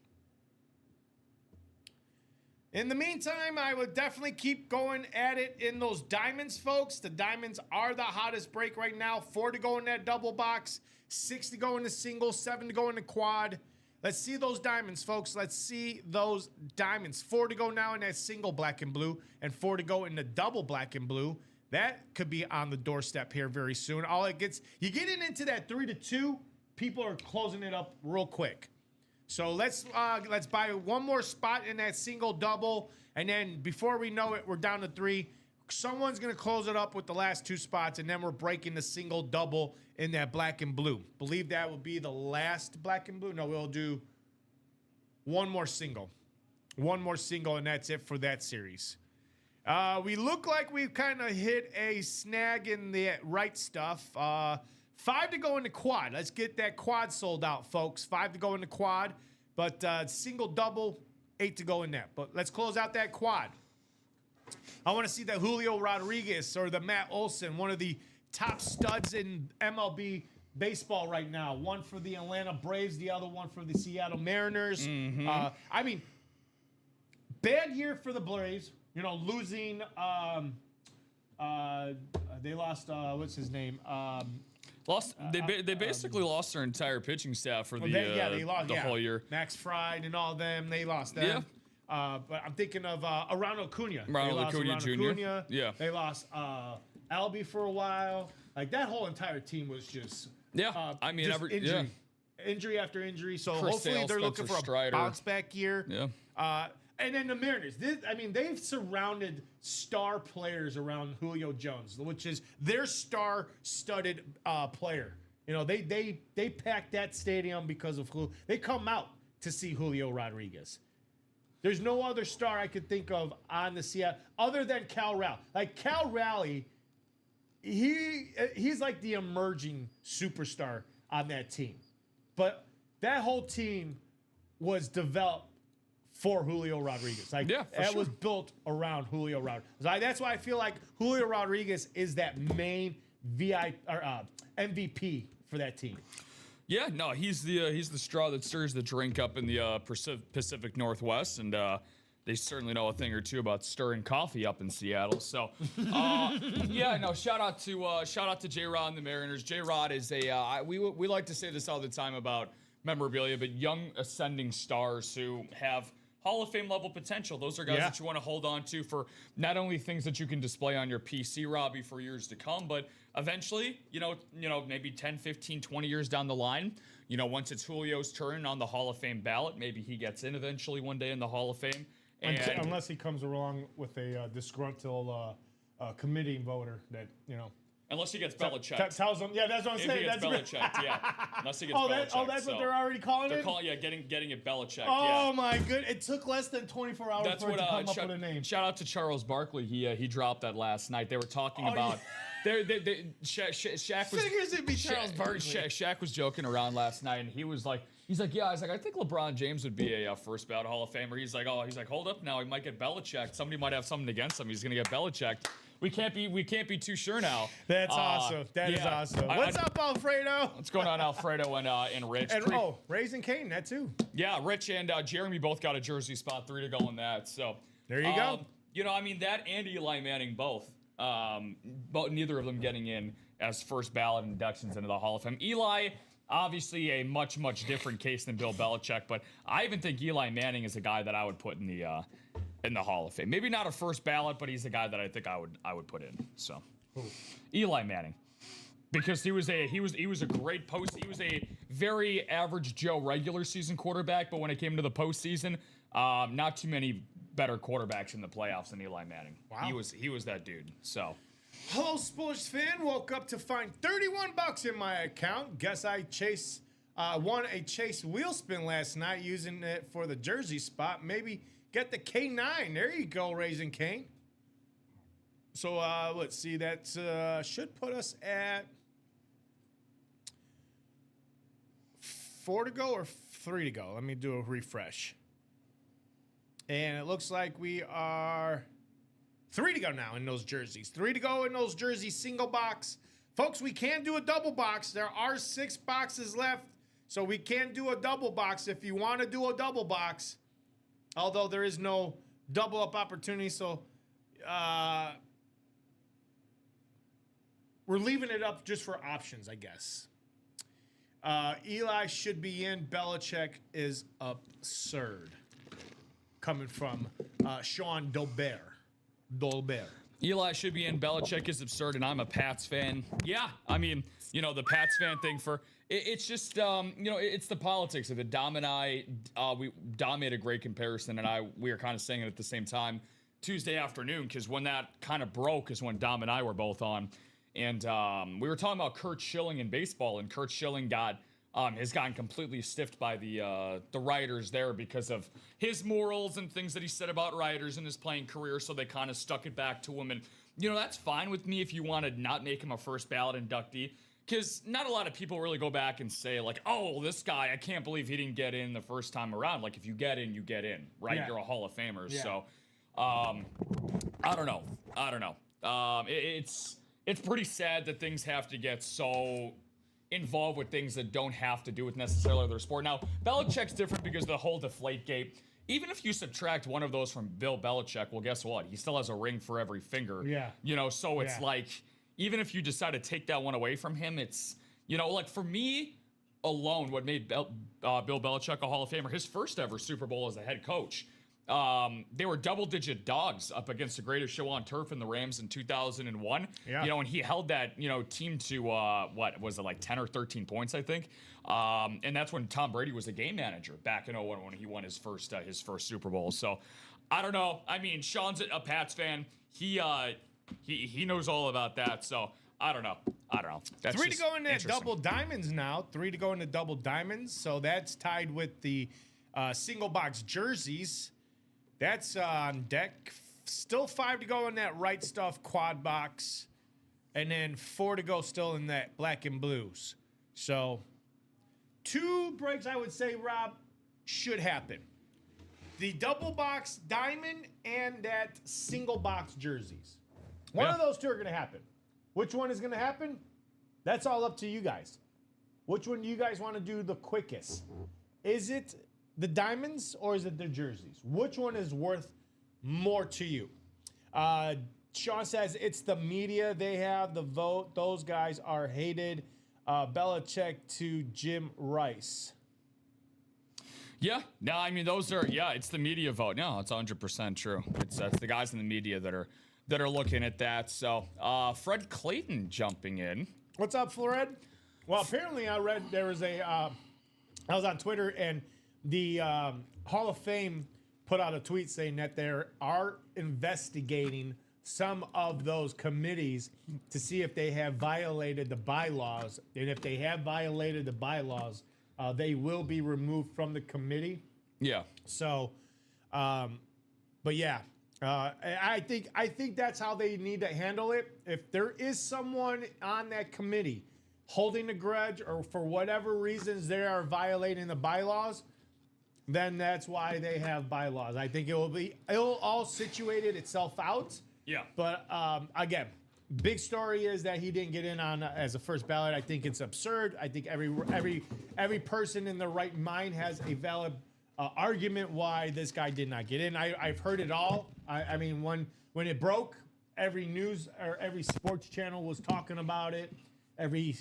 In the meantime, I would definitely keep going at it in those diamonds, folks. The diamonds are the hottest break right now. 4 to go in that double box, 6 to go in the single, 7 to go in the quad. Let's see those diamonds, folks. Let's see those diamonds. 4 to go now in that single black and blue, and 4 to go in the double black and blue. That could be on the doorstep here very soon. All it gets, you get it into that 3 to 2, people are closing it up real quick. So let's buy one more spot in that single double, and then before we know it, we're down to 3. Someone's gonna close it up with the last 2 spots, and then we're breaking the single double in that black and blue. Believe that will be the last black and blue. No, we'll do one more single. One more single, and that's it for that series. We look like we've kind of hit a snag in the right stuff. 5 to go in the quad. Let's get that quad sold out, folks. 5 to go in the quad, but single, double, 8 to go in that. But let's close out that quad. I want to see the Julio Rodriguez or the Matt Olson, one of the top studs in MLB baseball right now. One for the Atlanta Braves, the other one for the Seattle Mariners. I mean, bad year for the Braves. You know, losing. They lost. What's his name? They basically lost their entire pitching staff for they lost the whole year. Max Fried and all them. They lost them. Yeah. But I'm thinking of Ronald Acuna. Ronald Acuna Jr. Yeah. They lost Albie for a while. Like, that whole entire team was just I mean, just injury after injury. So Chris hopefully Sale, they're looking Spencer for Strider. a bounce back year. Yeah. And then the Mariners. They've surrounded star players around Julio Jones, which is their star-studded player. You know, they packed that stadium because of Julio. They come out to see Julio Rodriguez. There's no other star I could think of on the Seattle other than Cal Raleigh. Like, Cal Raleigh, he's like the emerging superstar on that team. But that whole team was developed for Julio Rodriguez. Like, that was built around Julio Rodriguez. That's why I feel like Julio Rodriguez is that main MVP for that team. Yeah, no, he's the straw that stirs the drink up in the Pacific Northwest, and they certainly know a thing or two about stirring coffee up in Seattle. So, shout out to J-Rod and the Mariners. J-Rod is we like to say this all the time about memorabilia, but young ascending stars who have Hall of Fame level potential. Those are guys that you want to hold on to for not only things that you can display on your PC, Robbie, for years to come, but eventually, you know, maybe 10, 15, 20 years down the line, you know, once it's Julio's turn on the Hall of Fame ballot, maybe he gets in eventually one day in the Hall of Fame. And unless he comes along with a disgruntled committee voter that, you know, Unless he gets Belichick. Tells him, yeah, that's what I'm saying. If he gets Belichick, yeah. Unless he gets Belichick. That's what they're already calling it? Getting it Belichick, Oh, my goodness. It took less than 24 hours for it to come up with a name. Shout out to Charles Barkley. He dropped that last night. They were talking about... Shaq was... Figures it'd be Charles Barkley. Shaq was joking around last night, and he was like... He's like, I think LeBron James would be a first ballot Hall of Famer. He's like, hold up now. He might get Belichick. Somebody might have something against him. He's going to get Belichick. We can't be too sure now. That's awesome. That is awesome. What's up, Alfredo? What's going on, Alfredo and Rich? And Raising Kane, that too. Yeah, Rich and Jeremy both got a jersey spot, 3 to go in that. So there you go. That and Eli Manning both. But neither of them getting in as first ballot inductions into the Hall of Fame. Eli, obviously a much different case than Bill Belichick, but I even think Eli Manning is a guy that I would put in the Hall of Fame. Maybe not a first ballot, but he's a guy that I think I would put in. So, Eli Manning, because he was a great he was a very average Joe regular season quarterback, but when it came to the postseason, not too many better quarterbacks in the playoffs than Eli Manning. Wow. He was that dude. So. Hello, sports fan. Woke up to find $31 in my account. Guess I won a Chase wheel spin last night using it for the jersey spot. Maybe get the K9. There you go, Raising Kane. So let's see. That should put us at 4 to go or 3 to go. Let me do a refresh. And it looks like we are 3 to go now in those jerseys. 3 to go in those jerseys, single box. Folks, we can do a double box. There are 6 boxes left, so we can do a double box if you want to do a double box. Although there is no double up opportunity, so we're leaving it up just for options, I guess. Eli should be in. Belichick is absurd. Coming from Sean Dolbert. Eli should be in. Belichick is absurd, and I'm a Pats fan. Yeah, I mean, the Pats fan thing it's just, it's the politics of it. Dom and I, made a great comparison, and we were kind of saying it at the same time Tuesday afternoon, because when that kind of broke is when Dom and I were both on, and we were talking about Curt Schilling in baseball, and Curt Schilling has gotten completely stiffed by the writers there because of his morals and things that he said about writers in his playing career, so they kind of stuck it back to him. And, that's fine with me if you want to not make him a first ballot inductee, because not a lot of people really go back and say, like, oh, this guy, I can't believe he didn't get in the first time around. Like, if you get in, you get in, right? Yeah. You're a Hall of Famer. Yeah. So, I don't know. It's pretty sad that things have to get so involved with things that don't have to do with necessarily their sport. Now, Belichick's different because of the whole Deflategate. Even if you subtract one of those from Bill Belichick, well, guess what? He still has a ring for every finger. Yeah. So it's like, even if you decide to take that one away from him, it's, like for me alone, what made Bill Belichick a Hall of Famer, his first ever Super Bowl as a head coach. They were double-digit dogs up against the greatest show on turf in the Rams in 2001. Yeah. And he held that, team to, what was it, like 10 or 13 points, I think. And that's when Tom Brady was a game manager back in 2001 when he won his first Super Bowl. So, I don't know. I mean, Sean's a Pats fan. He knows all about that. So, I don't know. That's 3 to go in the double diamonds now. 3 to go in the double diamonds. So, that's tied with the single box jerseys. That's on deck. Still 5 to go in that right stuff quad box. And then 4 to go still in that black and blues. So 2 breaks, I would say, Rob, should happen. The double box diamond and that single box jerseys. One of those 2 are going to happen. Which one is going to happen? That's all up to you guys. Which one do you guys want to do the quickest? Is it the diamonds or is it the jerseys? Which one is worth more to you? Sean says it's the media. They have the vote. Those guys are hated. Belichick to Jim Rice. Yeah. No, I mean, it's the media vote. No, it's 100% true. It's the guys in the media that are looking at that. So Fred Clayton jumping in. What's up, Fred? Well, apparently I read there was I was on Twitter and the Hall of Fame put out a tweet saying that they are investigating some of those committees to see if they have violated the bylaws. And if they have violated the bylaws, they will be removed from the committee. Yeah. So, but yeah, I think that's how they need to handle it. If there is someone on that committee holding a grudge or for whatever reasons they are violating the bylaws, then that's why they have bylaws. I think it'll all situated itself out. Yeah. But again, big story is that he didn't get in on as a first ballot. I think it's absurd. I think every person in their right mind has a valid argument why this guy did not get in. I've heard it all. I mean, when it broke, every news or every sports channel was talking about it. Every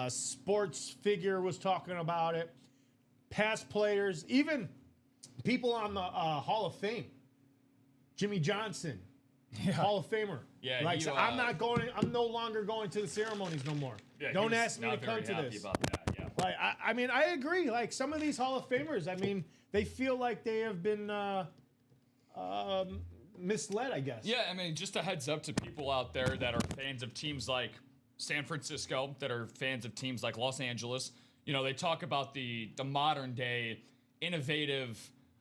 sports figure was talking about it. Past players, even people on the Hall of Fame. Jimmy Johnson, Hall of Famer. Yeah, like so I'm no longer going to the ceremonies no more. Yeah, don't ask me to come to this. About that, yeah. Like I mean, I agree. Like some of these Hall of Famers, I mean, they feel like they have been misled, I guess. Yeah, I mean, just a heads up to people out there that are fans of teams like San Francisco, that are fans of teams like Los Angeles. You know, they talk about the modern day, innovative,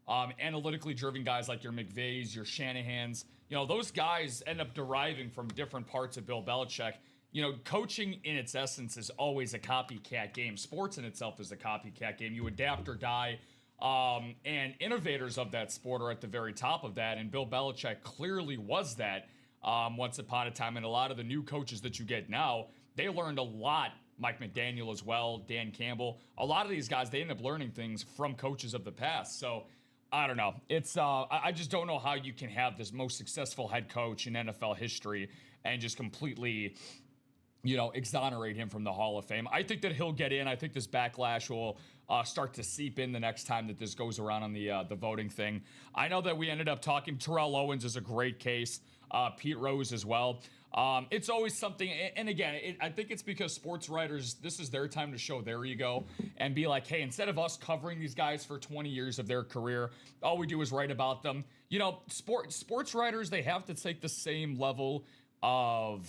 analytically driven guys like your McVays, your Shanahans. You know, those guys end up deriving from different parts of Bill Belichick. You know, coaching in its essence is always a copycat game. Sports in itself is a copycat game. You adapt or die. And innovators of that sport are at the very top of that. And Bill Belichick clearly was that once upon a time. And a lot of the new coaches that you get now, they learned a lot. Mike McDaniel as well, Dan Campbell. A lot of these guys, they end up learning things from coaches of the past. So I don't know. It's I just don't know how you can have this most successful head coach in NFL history and just completely, you know, exonerate him from the Hall of Fame. I think that he'll get in. I think this backlash will start to seep in the next time that this goes around on the voting thing. I know that we ended up talking. Terrell Owens is a great case. Pete Rose as well. It's always something, and again, I think it's because sports writers, this is their time to show their ego and be like, hey, instead of us covering these guys for 20 years of their career, all we do is write about them. You know, sports writers, they have to take the same level of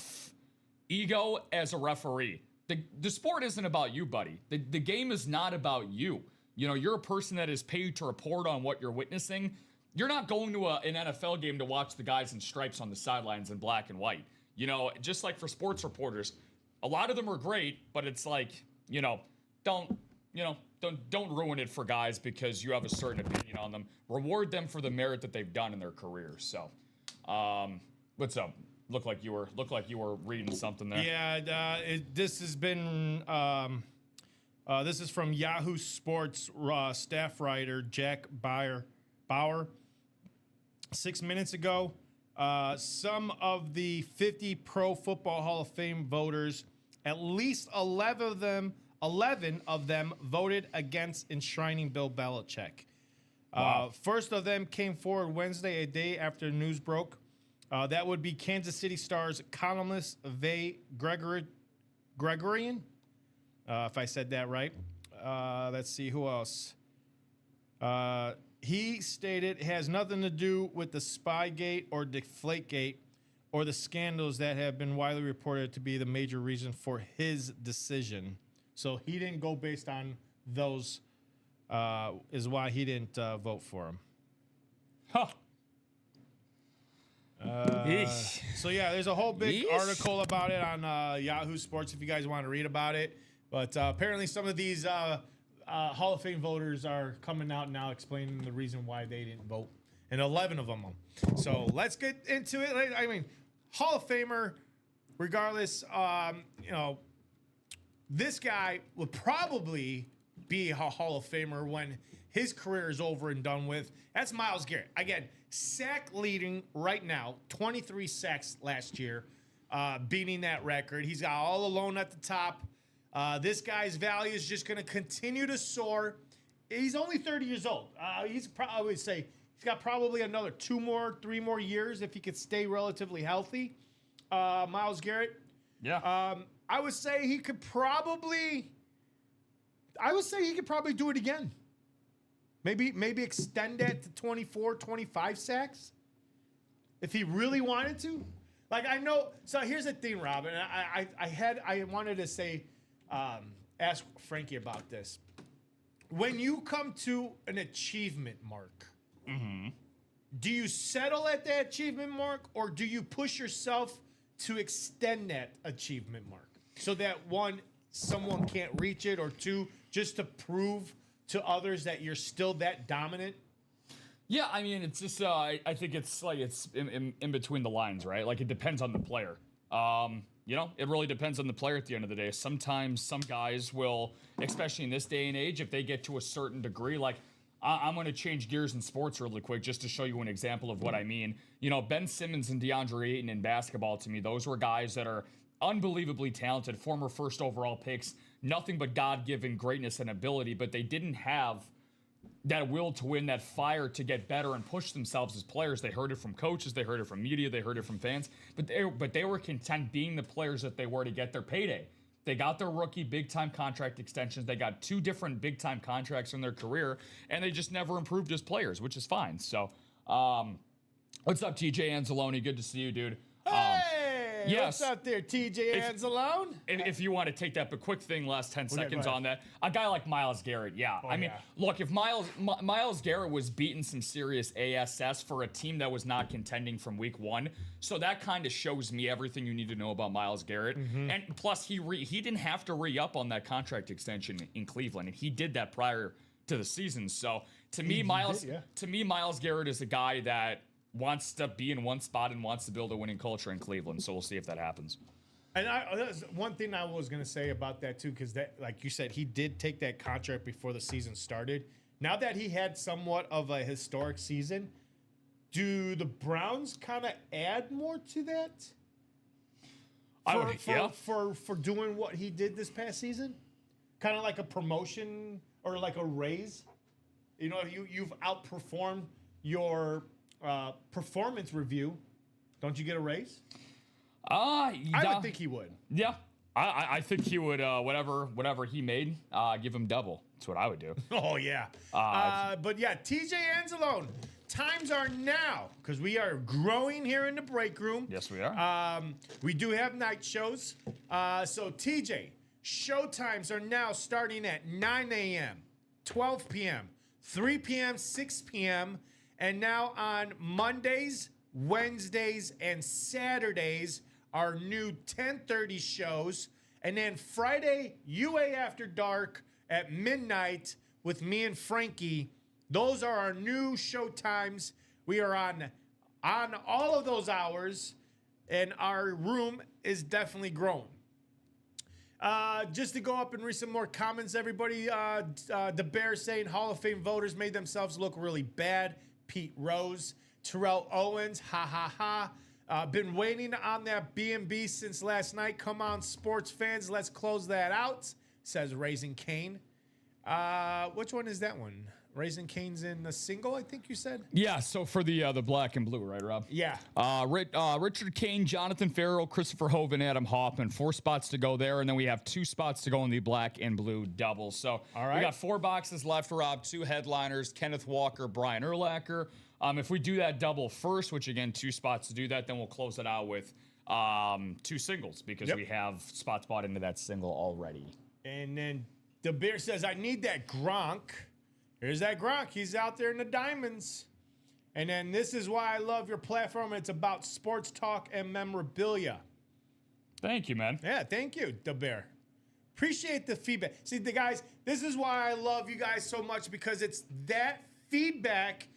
ego as a referee. The sport isn't about you, buddy. The game is not about you. You know, you're a person that is paid to report on what you're witnessing. You're not going to an NFL game to watch the guys in stripes on the sidelines in black and white. You know, just like for sports reporters, a lot of them are great, but it's like, you know, don't ruin it for guys because you have a certain opinion on them. Reward them for the merit that they've done in their careers. So, what's up? Look like you were reading something there. Yeah, this has been. This is from Yahoo Sports staff writer Jack Bauer. 6 minutes ago. Some of the 50 Pro Football Hall of Fame voters, at least 11 of them voted against enshrining Bill Belichick. Wow. First of them came forward Wednesday, a day after the news broke. That would be Kansas City Stars columnist Vay Gregorian, if I said that right. Let's see, who else? He stated it has nothing to do with the Spygate or Deflategate or the scandals that have been widely reported to be the major reason for his decision. So he didn't go based on those, is why he didn't vote for him. Huh. So yeah, there's a whole big article about it on Yahoo Sports if you guys want to read about it. But apparently some of these Hall of Fame voters are coming out now explaining the reason why they didn't vote, and 11 of them. So let's get into it. I mean, Hall of Famer, regardless, you know, this guy would probably be a Hall of Famer when his career is over and done with. That's Myles Garrett. Again, sack leading right now, 23 sacks last year, beating that record. He's got all alone at the top. This guy's value is just going to continue to soar. He's only 30 years old. I would say he's got probably another 3 more years if he could stay relatively healthy. Myles Garrett. Yeah. I would say he could probably do it again. Maybe extend that to 24, 25 sacks if he really wanted to. Like I know. So here's the thing, Rob, and I wanted to say, ask Frankie about this. When you come to an achievement mark, do you settle at that achievement mark, or do you push yourself to extend that achievement mark so that one, someone can't reach it, or two, just to prove to others that you're still that dominant? Yeah, I mean, it's just, I think it's like it's in between the lines, right? Like, it depends on the player. You know, it really depends on the player at the end of the day. Sometimes some guys will, especially in this day and age, if they get to a certain degree, like, I'm going to change gears in sports really quick just to show you an example of what I mean. You know, Ben Simmons and DeAndre Ayton in basketball, to me, those were guys that are unbelievably talented, former first overall picks, nothing but God-given greatness and ability, but they didn't have that will to win, that fire to get better and push themselves as players. They heard it from coaches, they heard it from media, they heard it from fans, but they were content being the players that they were to get their payday. They got their rookie big-time contract extensions. They got 2 different big-time contracts in their career, and they just never improved as players, which is fine. So, what's up, TJ Anzalone? Good to see you, dude. Hey, yes. What's up there, TJ Anzalone? If you want to take that, but quick thing, last 10 seconds on that. A guy like Myles Garrett, I mean, look, if Myles Garrett was beating some serious ASS for a team that was not contending from week 1, so that kind of shows me everything you need to know about Myles Garrett. And plus, he didn't have to re-up on that contract extension in Cleveland, and he did that prior to the season. So to me, Myles Garrett is a guy that wants to be in one spot and wants to build a winning culture in Cleveland. So we'll see if that happens. And that's one thing I was going to say about that too, because that, like you said, he did take that contract before the season started. Now that he had somewhat of a historic season, do the Browns kind of add more to that? For doing what he did this past season, kind of like a promotion or like a raise. You know, you've outperformed your performance review. Don't you get a raise? I would think he would. Yeah, I think he would. Whatever he made, give him double. That's what I would do. Oh yeah. But yeah, TJ Anzalone. Times are now, because we are growing here in the break room. Yes, we are. We do have night shows. So TJ, show times are now starting at 9 a.m., 12 p.m., 3 p.m., 6 p.m., and now on Mondays, Wednesdays, and Saturdays, our new 10:30 shows. And then Friday, UA After Dark at midnight with me and Frankie. Those are our new show times. We are on all of those hours, and our room is definitely growing. Just to go up and read some more comments, everybody. The Bears saying Hall of Fame voters made themselves look really bad. Pete Rose, Terrell Owens, ha ha ha. Been waiting on that B&B since last night. Come on, sports fans, let's close that out, says Raising Cane. Which one is that one? Raising Cane's in the single, I think you said? Yeah, so for the black and blue, right, Rob? Yeah. Richard Kane, Jonathan Farrell, Christopher Hoven, Adam Hoffman. 4 spots to go there, and then we have 2 spots to go in the black and blue double. So all right. We got 4 boxes left, Rob. 2 headliners, Kenneth Walker, Brian Urlacher. If we do that double first, which again, 2 spots to do that, then we'll close it out with 2 singles because we have spots bought into that single already. And then the Bear says, I need that Gronk. Here's that Gronk. He's out there in the diamonds. And then this is why I love your platform. It's about sports talk and memorabilia. Thank you, man. Yeah, thank you, the Bear. Appreciate the feedback. See, the guys, this is why I love you guys so much, because it's that feedback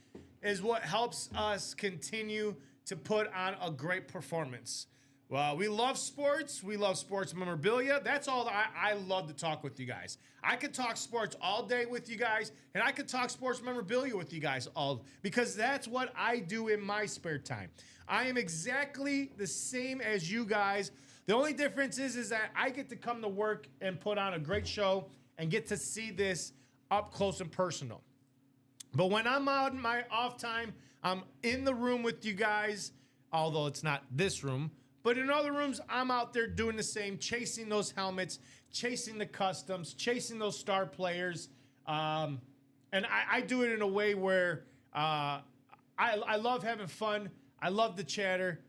is what helps us continue to put on a great performance. Well, we love sports. We love sports memorabilia. That's all I love to talk with you guys. I could talk sports all day with you guys, and I could talk sports memorabilia with you guys because that's what I do in my spare time. I am exactly the same as you guys. The only difference is that I get to come to work and put on a great show and get to see this up close and personal. But when I'm out in my off time, I'm in the room with you guys, although it's not this room. But in other rooms, I'm out there doing the same, chasing those helmets, chasing the customs, chasing those star players. And I do it in a way where I love having fun. I love the chatter.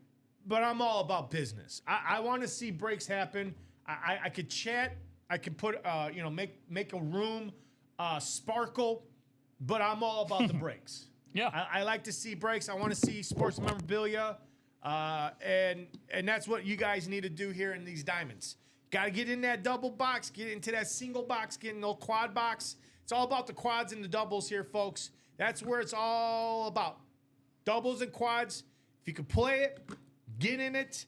but I'm all about business. I want to see breaks happen. I could chat. I could put, make a room sparkle, but I'm all about the breaks. Yeah. I like to see breaks. I want to see sports memorabilia. And that's what you guys need to do here in these diamonds. Got to get in that double box, get into that single box, get in the quad box. It's all about the quads and the doubles here, folks. That's where it's all about. Doubles and quads. If you can play it, get in it.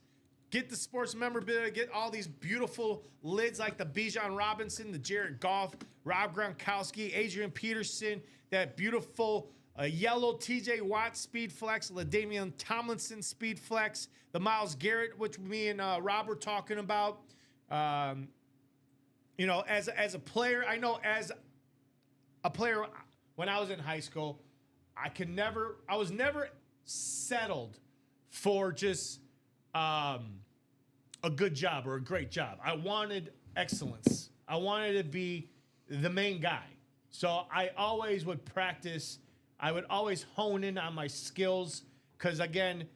Get the sports memorabilia. Get all these beautiful lids like the Bijan Robinson, the Jared Goff, Rob Gronkowski, Adrian Peterson, that beautiful yellow TJ Watt Speed Flex, LaDainian Tomlinson Speed Flex, the Myles Garrett, which me and Rob were talking about. As a player, I know as a player when I was in high school, I was never settled for just a good job or a great job. I wanted excellence. I wanted to be the main guy. So I always would practice. I would always hone in on my skills because, again,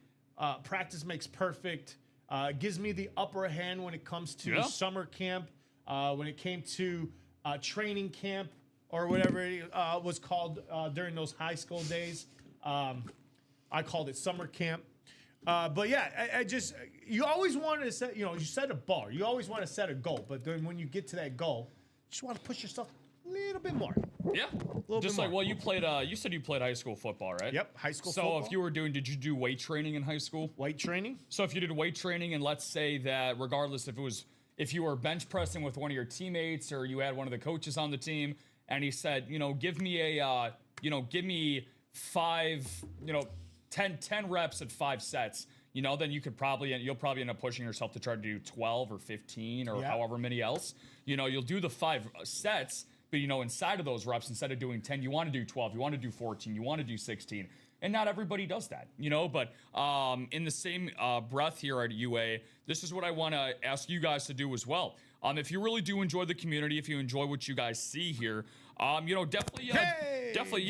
practice makes perfect. It gives me the upper hand when it comes to summer camp, when it came to training camp or whatever it was called during those high school days. I called it summer camp. But yeah, you always wanted to set, you set a bar. You always want to set a goal. But then when you get to that goal, you just want to push yourself a little bit more. Yeah. Just like, well, you said you played high school football, right? Yep, high school football. So if you were did you do weight training in high school? Weight training? So if you did weight training, and let's say that regardless if you were bench pressing with one of your teammates or you had one of the coaches on the team, and he said, give me 10 reps at 5 sets, then you'll probably end up pushing yourself to try to do 12 or 15 or however many else. You'll do the 5 sets, but inside of those reps, instead of doing 10, you want to do 12, you want to do 14, you want to do 16. And not everybody does that, but in the same breath here at UA, this is what I want to ask you guys to do as well. If you really do enjoy the community, if you enjoy what you guys see here, definitely,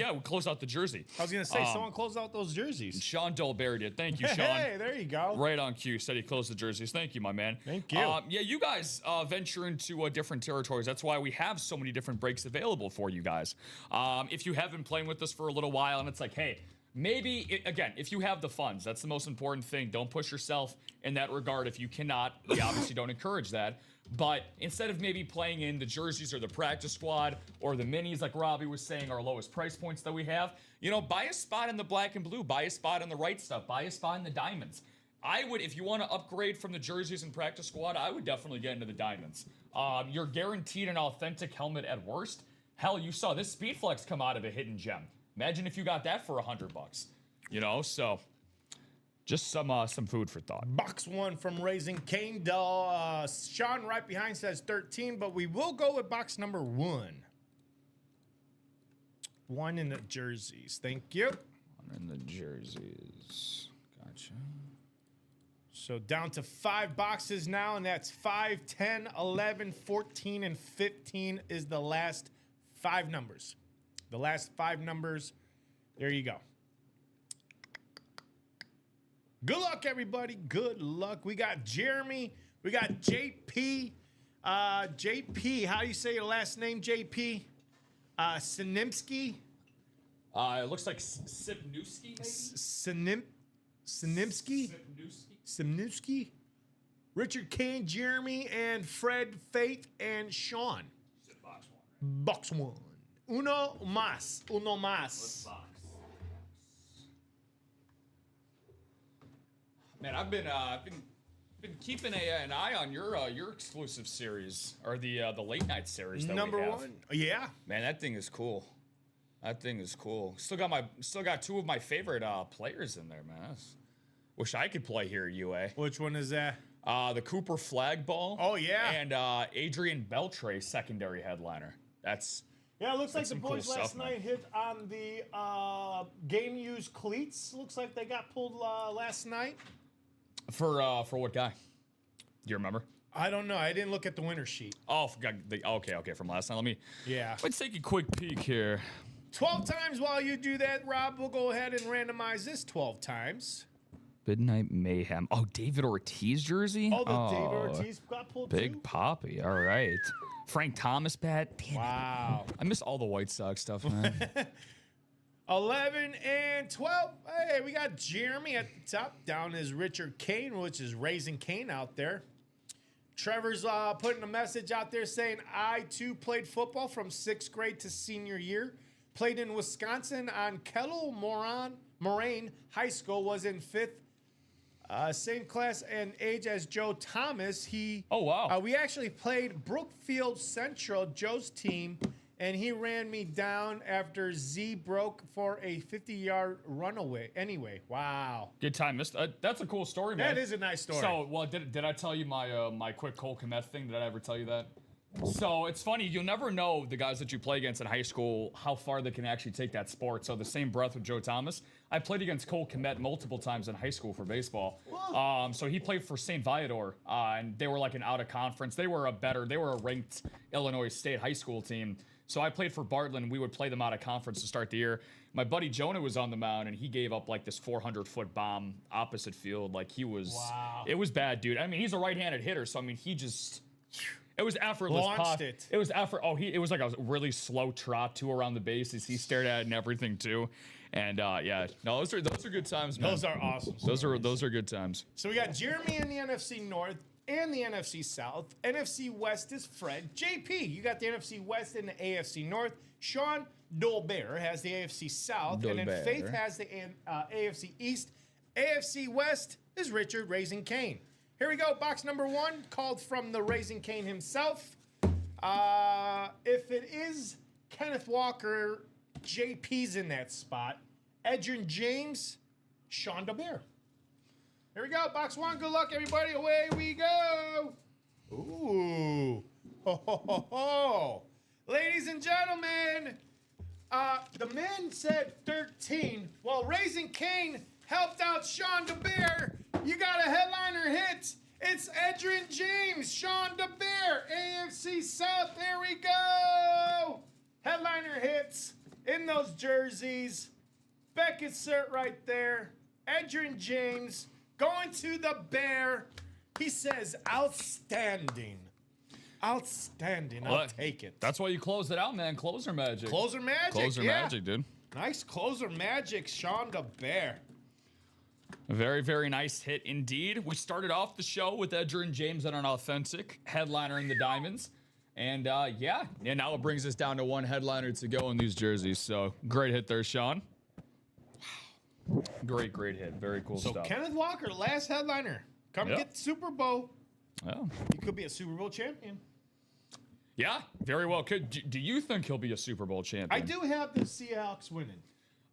we'll close out the jersey. I was going to say, someone closed out those jerseys. Sean Dolberry did. Thank you, Sean. Hey, there you go. Right on cue. Said he closed the jerseys. Thank you, my man. Thank you. You guys venture into different territories. That's why we have so many different breaks available for you guys. If you have been playing with us for a little while and it's like, hey, maybe, if you have the funds, that's the most important thing. Don't push yourself in that regard. If you cannot, we obviously don't encourage that. But instead of maybe playing in the jerseys or the practice squad or the minis, like Robbie was saying, our lowest price points that we have, buy a spot in the black and blue, buy a spot in the right stuff, buy a spot in the diamonds. I would, if you want to upgrade from the jerseys and practice squad, I would definitely get into the diamonds. You're guaranteed an authentic helmet at worst. Hell, you saw this Speed Flex come out of a hidden gem. Imagine if you got that for $100, so just some food for thought. Box 1 from Raising Cane Doll. Sean right behind says 13, but we will go with box number 1. 1 in the jerseys. Thank you. 1 in the jerseys. Gotcha. So down to 5 boxes now, and that's 5, 10, 11, 14, and 15 is the last 5 numbers. The last 5 numbers. There you go. Good luck, everybody. Good luck. We got Jeremy. We got JP. JP, how do you say your last name, JP? Sinimsky? It looks like Sipnewski, maybe? Sinimsky? Simnewski? Richard Kane, Jeremy, and Fred, Faith, and Sean. Box 1. Uno más. Man, I've been keeping an eye on your exclusive series or the late night series that Number we have. 1, yeah. Man, that thing is cool. Still got 2 of my favorite players in there, man. Wish I could play here at UA. Which one is that? The Cooper Flagball. Oh yeah. And Adrian Beltre, secondary headliner. Yeah, it looks like the boys cool last stuff, night hit on the game used cleats. Looks like they got pulled last night. For what guy? Do you remember? I don't know. I didn't look at the winner sheet. Oh, okay. From last night. Let's take a quick peek here. 12 times while you do that, Rob, we'll go ahead and randomize this 12 times. Midnight Mayhem. Oh, David Ortiz jersey? Oh, the David Ortiz got pulled Big too? Poppy. All right. Frank Thomas bat. Damn Wow. it. I miss all the White Sox stuff, man. 11 and 12. Hey, we got Jeremy at the top. Down is Richard Kane, which is Raising Kane out there. Trevor's putting a message out there saying, I, too, played football from 6th grade to senior year. Played in Wisconsin on Kettle Moraine High School. Was in 5th. Same class and age as Joe Thomas. Oh, wow. We actually played Brookfield Central, Joe's team, and he ran me down after Z broke for a 50-yard runaway. Anyway, wow. Good time. That's a cool story, man. That is a nice story. So, well, did I tell you my quick Cole Kmet thing? Did I ever tell you that? So it's funny. You'll never know the guys that you play against in high school, how far they can actually take that sport. So the same breath with Joe Thomas. I played against Cole Kmet multiple times in high school for baseball. So he played for St. Viator, and they were like an out of conference. They were a ranked Illinois State high school team. So I played for Bartlett, and we would play them out of conference to start the year. My buddy Jonah was on the mound, and he gave up like this 400-foot bomb opposite field. Like he was, It was bad, dude. I mean, he's a right-handed hitter, so I mean, it was effortless. Launched it. It was effort. Oh, it was like a really slow trot too around the bases. He stared at it and everything too. And yeah, no, those are good times, man. Those are awesome. Those are good times. So we got Jeremy in the NFC North and the NFC South. NFC West is Fred. JP, you got the NFC West and the AFC North. Sean Dolbear has the AFC South. And then Faith has the AFC East. AFC West is Richard Raising Kane. Here we go. Box number 1, called from the Raising Kane himself. If it is Kenneth Walker, JP's in that spot. Edgerrin James, Sean Dolbear. Here we go. Box 1. Good luck, everybody. Away we go. Ooh. Ho, ho, ho, ho. Ladies and gentlemen, the men said 13. While Raising Kane helped out Sean Dolbear, you got a headliner hit. It's Edgerrin James, Sean Dolbear, AFC South. There we go. Headliner hits in those jerseys. Beckett cert right there. Edgerrin James going to the Bear. He says, outstanding. Outstanding. I'll take it. That's why you closed it out, man. Closer magic. Closer magic. Closer magic, dude. Nice closer magic, Sean Dolbear. A very, very nice hit indeed. We started off the show with Edgerrin James and an authentic headliner in the Diamonds. And yeah, now it brings us down to one headliner to go in these jerseys. So great hit there, Sean. Great hit. Very cool stuff. So Kenneth Walker, last headliner. Come get the Super Bowl. Oh. You could be a Super Bowl champion. Yeah, very well. Do you think he'll be a Super Bowl champion? I do have the Seahawks winning.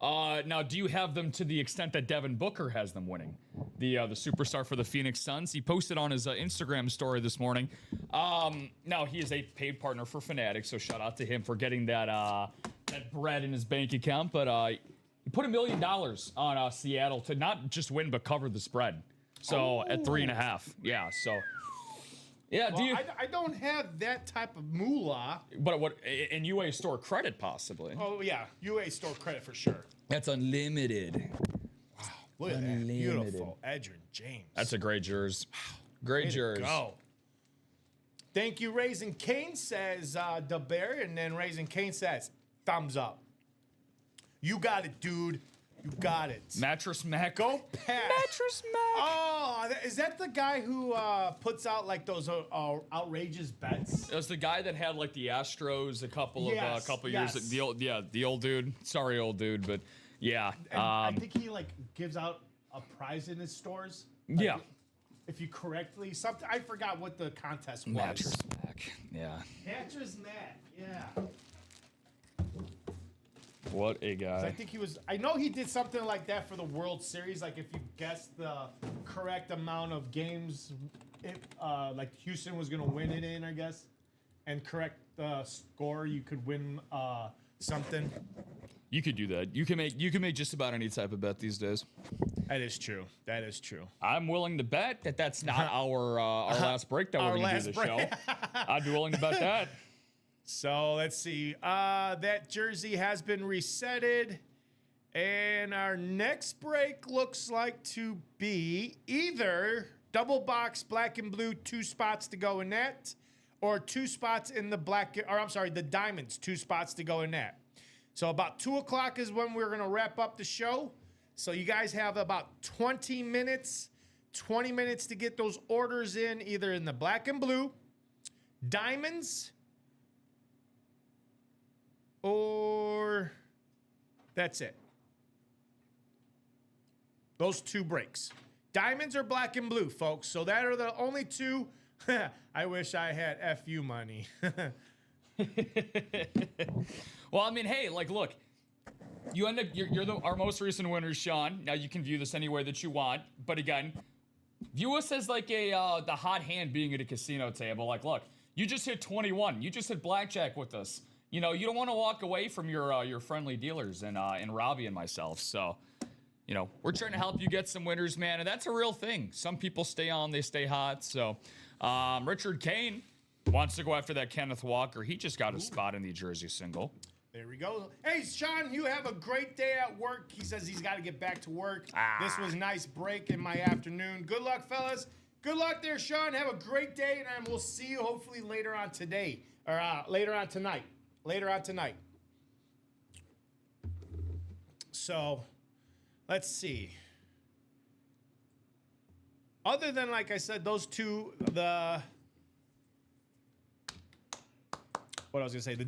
Now, do you have them to the extent that Devin Booker has them winning? The superstar for the Phoenix Suns. He posted on his Instagram story this morning. Now, he is a paid partner for Fanatics, so shout out to him for getting that bread in his bank account. But he put $1 million on Seattle to not just win, but cover the spread. So at 3.5. Yeah, so... Yeah, well, I don't have that type of moolah. But what in UA store credit possibly? Oh yeah, UA store credit for sure. That's unlimited. Wow, look at that beautiful Edgerrin James. That's a great jersey. Great jersey. Go. Thank you, Raising Kane says Dolbear, and then Raising Kane says thumbs up. You got it, dude. You got it. Mattress Mac. Go Pat. Mattress Mac. Oh, is that the guy who puts out like those outrageous bets? It was the guy that had like the Astros a couple of years. The old dude. Sorry, old dude, but yeah. And I think he like gives out a prize in his stores. Like, yeah. If you correctly something, I forgot what the contest was. Mattress Mac. Yeah. Mattress Mac. Yeah. What a guy. I think I know he did something like that for the World Series. Like if you guessed the correct amount of games, like Houston was going to win it in, I guess, and correct the score, you could win something. You could do that. You can make just about any type of bet these days. That is true. That is true. I'm willing to bet that that's not our last break that we're going to do the show. I'd be willing to bet that. So let's see. That jersey has been resetted. And our next break looks like to be either double box black and blue, 2 spots to go in that, or 2 spots in the the diamonds, 2 spots to go in that. So about 2 o'clock is when we're going to wrap up the show. So you guys have about 20 minutes to get those orders in, either in the black and blue, diamonds, or that's it. Those 2 breaks. Diamonds or black and blue, folks. So that are the only 2. I wish I had FU money. Well, I mean, hey, like, look, you end up, you're our most recent winners, Sean. Now you can view this any way that you want, but again, view us as like the hot hand being at a casino table. Like, look, you just hit 21. You just hit blackjack with us. You know, you don't want to walk away from your friendly dealers and Robbie and myself. So, you know, we're trying to help you get some winners, man, and that's a real thing. Some people stay on, they stay hot. So, Richard Kane wants to go after that Kenneth Walker. He just got a spot in the Jersey single. There we go. Hey, Sean, you have a great day at work. He says he's got to get back to work. This was a nice break in my afternoon. Good luck, fellas. Good luck there, Sean. Have a great day, and we'll see you hopefully later on today, or later on tonight. So, let's see. Other than, like I said, those 2, the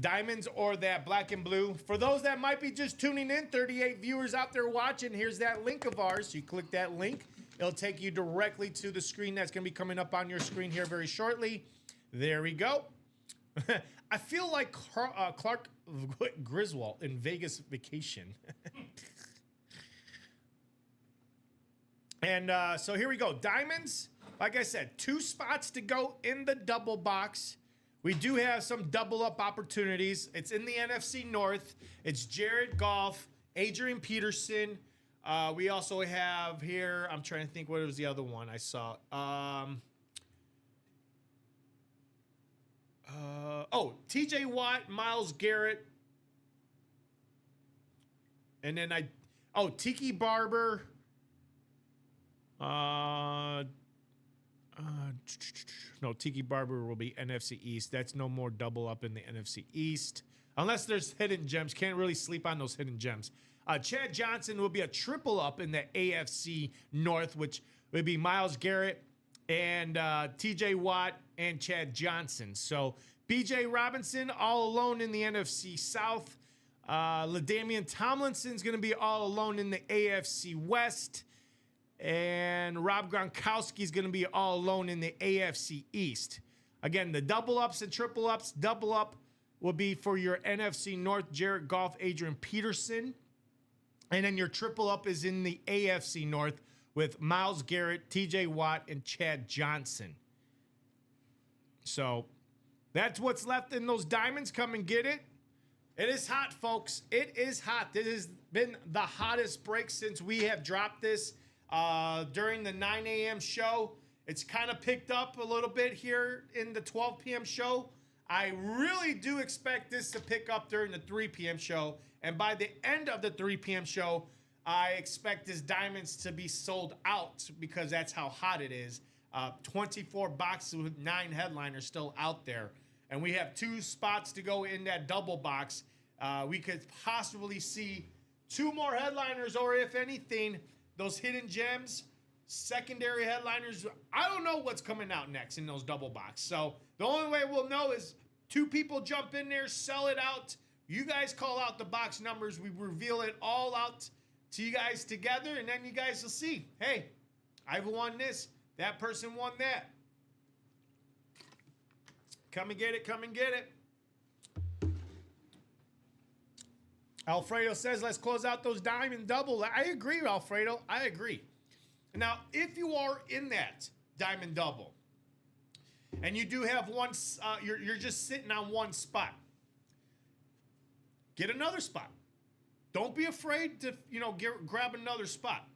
diamonds or that black and blue. For those that might be just tuning in, 38 viewers out there watching, here's that link of ours. You click that link. It'll take you directly to the screen that's going to be coming up on your screen here very shortly. There we go. I feel like Clark Griswold in Vegas Vacation. And so here we go. Diamonds, like I said, 2 spots to go in the double box. We do have some double up opportunities. It's in the NFC North. It's Jared Goff, Adrian Peterson. We also have here, I'm trying to think, what was the other one I saw? TJ Watt, Myles Garrett. And then Tiki Barber. No, Tiki Barber will be NFC East. That's no more double up in the NFC East. Unless there's hidden gems. Can't really sleep on those hidden gems. Chad Johnson will be a triple up in the AFC North, which would be Myles Garrett and TJ Watt and Chad Johnson. So BJ Robinson all alone in the NFC South. LaDainian Tomlinson's going to be all alone in the AFC West. And Rob Gronkowski's going to be all alone in the AFC East. Again, the double ups and triple ups. Double up will be for your NFC North, Jared Goff, Adrian Peterson. And then your triple up is in the AFC North with Myles Garrett, TJ Watt, and Chad Johnson. So that's what's left in those diamonds. Come and get it. It is hot, folks. It is hot. This has been the hottest break since we have dropped this. During the 9 a.m. show. It's kind of picked up a little bit here in the 12 p.m. show. I really do expect this to pick up during the 3 p.m. show. And by the end of the 3 p.m. show, I expect this diamonds to be sold out because that's how hot it is. 24 boxes with 9 headliners still out there. And we have 2 spots to go in that double box. We could possibly see 2 more headliners, or if anything, those hidden gems, secondary headliners. I don't know what's coming out next in those double box. So the only way we'll know is 2 people jump in there, sell it out. You guys call out the box numbers. We reveal it all out to you guys together, and then you guys will see, hey, I've won this. That person won that. Come and get it. Come and get it. Alfredo says, let's close out those diamond double. I agree, Alfredo. I agree. Now, if you are in that diamond double and you do have one, you're just sitting on one spot, get another spot. Don't be afraid to, grab another spot.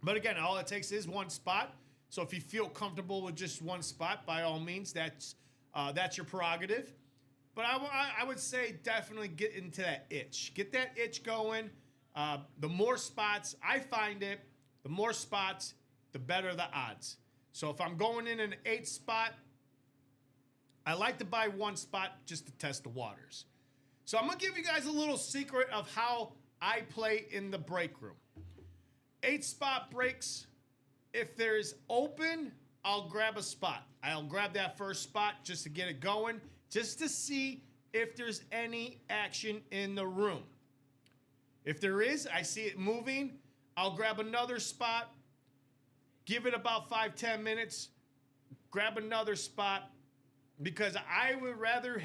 But again, all it takes is one spot. So if you feel comfortable with just one spot, by all means, that's your prerogative. But I would say definitely get into that itch. Get that itch going. The more spots, I find it, the more spots, the better the odds. So if I'm going in an 8 spot, I like to buy 1 spot just to test the waters. So I'm going to give you guys a little secret of how I play in the break room. 8 spot breaks. If there's open, I'll grab a spot. I'll grab that first spot just to get it going, just to see if there's any action in the room. If there is, I see it moving, I'll grab another spot, give it about 5-10 minutes, grab another spot, because I would rather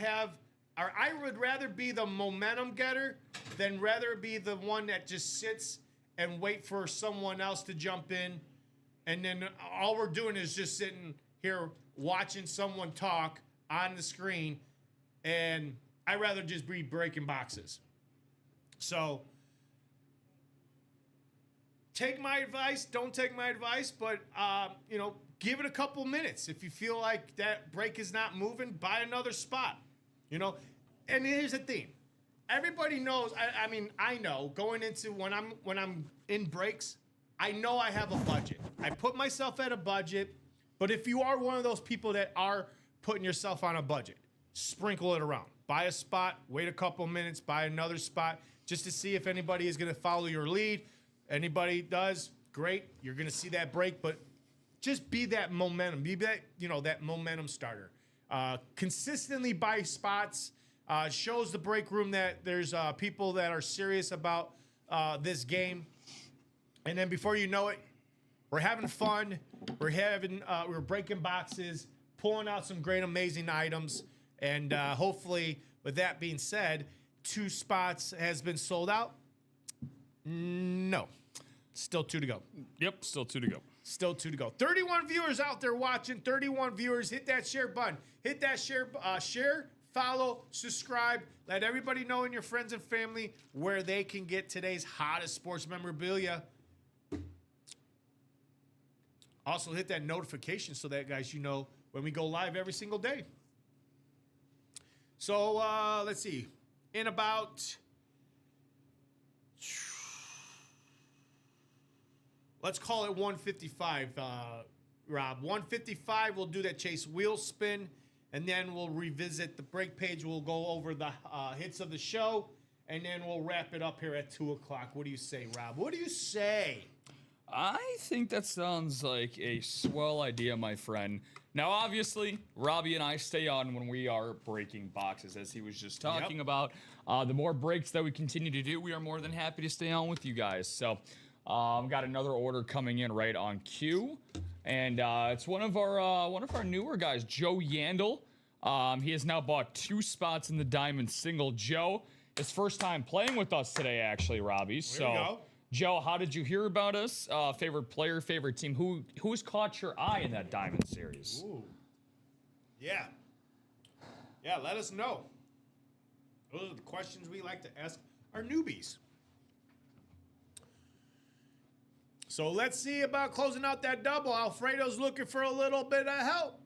be the momentum getter than rather be the one that just sits and wait for someone else to jump in. And then all we're doing is just sitting here watching someone talk on the screen. And I'd rather just be breaking boxes. So take my advice, don't take my advice, but, give it a couple minutes. If you feel like that break is not moving, buy another spot, And here's the thing. Everybody knows, I know going into when I'm in breaks, I know I have a budget. I put myself at a budget, but if you are one of those people that are putting yourself on a budget, sprinkle it around. Buy a spot, wait a couple minutes, buy another spot, just to see if anybody is going to follow your lead. Anybody does, great. You're going to see that break, but just be that momentum. Be that, that momentum starter. Consistently buy spots. Shows the break room that there's people that are serious about this game. And then before you know it, we're having fun. We're breaking boxes, pulling out some great, amazing items. And hopefully, with that being said, 2 spots has been sold out. No. Still 2 to go. Yep, still 2 to go. Still 2 to go. 31 viewers out there watching. 31 viewers. Hit that share button. Hit that share, follow, subscribe. Let everybody know in your friends and family where they can get today's hottest sports memorabilia. Also, hit that notification so that, guys, when we go live every single day. So, let's see. In about... Let's call it 155, Rob. 155, we'll do that chase wheel spin, and then we'll revisit the break page. We'll go over the hits of the show, and then we'll wrap it up here at 2 o'clock. What do you say, Rob? What do you say? I think that sounds like a swell idea, my friend. Now, obviously, Robbie and I stay on when we are breaking boxes, as he was just talking about. The more breaks that we continue to do, we are more than happy to stay on with you guys. So, got another order coming in right on cue, and it's one of our newer guys, Joe Yandel. He has now bought 2 spots in the Diamond Single. Joe, his first time playing with us today, actually, Robbie. There we go. Joe, how did you hear about us? Favorite player, favorite team? Who's caught your eye in that Diamond Series? Ooh. Yeah. Yeah, let us know. Those are the questions we like to ask our newbies. So let's see about closing out that double. Alfredo's looking for a little bit of help.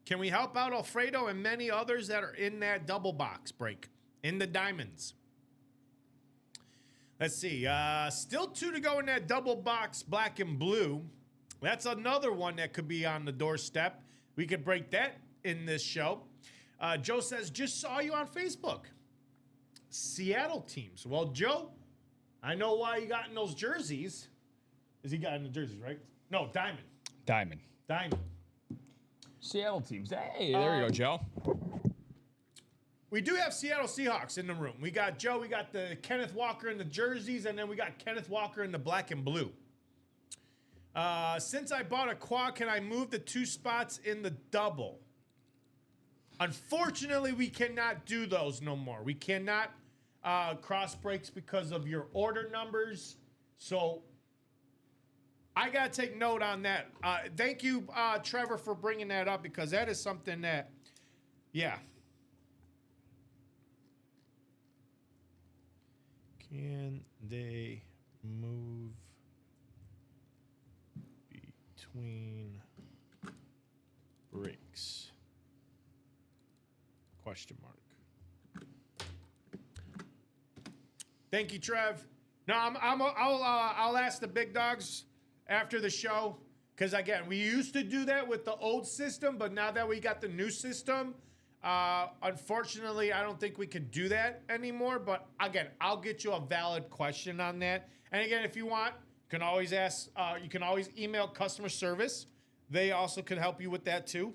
Can we help out Alfredo and many others that are in that double box break in the diamonds? Let's see. Still 2 to go in that double box, black and blue. That's another one that could be on the doorstep. We could break that in this show. Joe says, just saw you on Facebook. Seattle teams. Well, Joe, I know why you got in those jerseys. Is he got in the jerseys, right? No, Diamond. Diamond. Seattle teams. Hey, there you go, Joe. We do have Seattle Seahawks in the room. We got Joe, we got the Kenneth Walker in the jerseys, and then we got Kenneth Walker in the black and blue. Since I bought a quad, can I move the 2 spots in the double? Unfortunately, we cannot do those no more. We cannot cross breaks because of your order numbers. So I got to take note on that. Thank you, Trevor, for bringing that up, because that is something that, yeah. Can they move between breaks? Question mark. Thank you, Trev. No, I'll ask the big dogs after the show. Because, again, we used to do that with the old system, but now that we got the new system, unfortunately, I don't think we can do that anymore. But, again, I'll get you a valid question on that. And, again, if you want, you can always ask. You can always email customer service. They also can help you with that, too.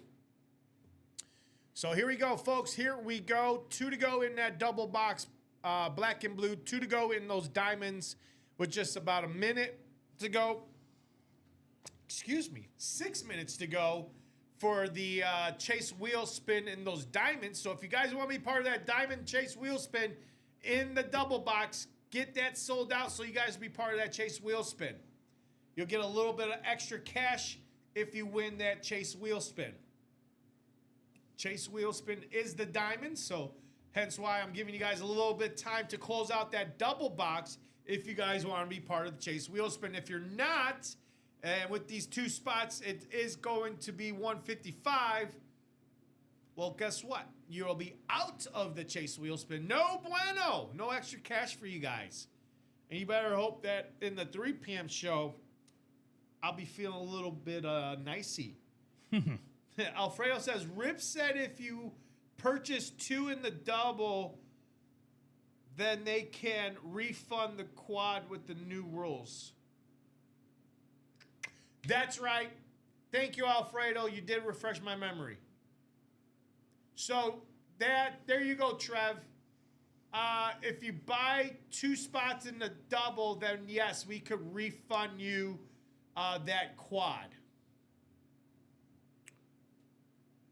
So, here we go, folks. Here we go. 2 to go in that double box, black and blue. 2 to go in those diamonds with just about a minute to go. 6 minutes to go for the chase wheel spin in those diamonds. So if you guys want to be part of that diamond chase wheel spin in the double box, get that sold out so you guys will be part of that chase wheel spin. You'll get a little bit of extra cash if you win that chase wheel spin. Chase wheel spin is the diamond, so hence why I'm giving you guys a little bit of time to close out that double box if you guys want to be part of the chase wheel spin. If you're not, and with these 2 spots, it is going to be 155. Well, guess what? You'll be out of the chase wheel spin. No bueno. No extra cash for you guys. And you better hope that in the 3 p.m. show, I'll be feeling a little bit nicey. Alfredo says, Rip said if you purchase 2 in the double, then they can refund the quad with the new rules. That's right. Thank you, Alfredo. You did refresh my memory. So there you go, Trev. If you buy 2 spots in the double, then yes, we could refund you that quad.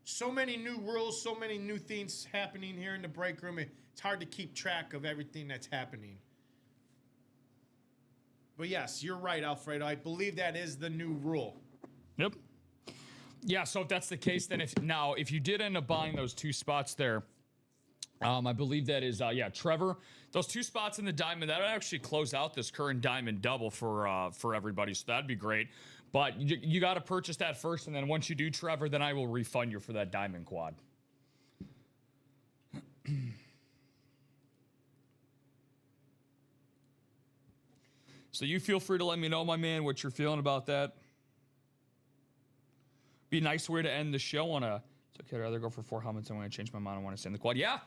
So many new rules, so many new things happening here in the break room. It's hard to keep track of everything that's happening. But yes, you're right, Alfredo. I believe that is the new rule. Yep. Yeah, so if that's the case, then if you did end up buying those 2 spots there, I believe that is, Trevor, those 2 spots in the diamond, that would actually close out this current diamond double for everybody, so that'd be great. But you got to purchase that first, and then once you do, Trevor, then I will refund you for that diamond quad. So you feel free to let me know, my man, what you're feeling about that. Be a nice way to end the show on a, it's okay, I'd rather go for 4 helmets. I want to change my mind. I want to stay in the quad. Yeah,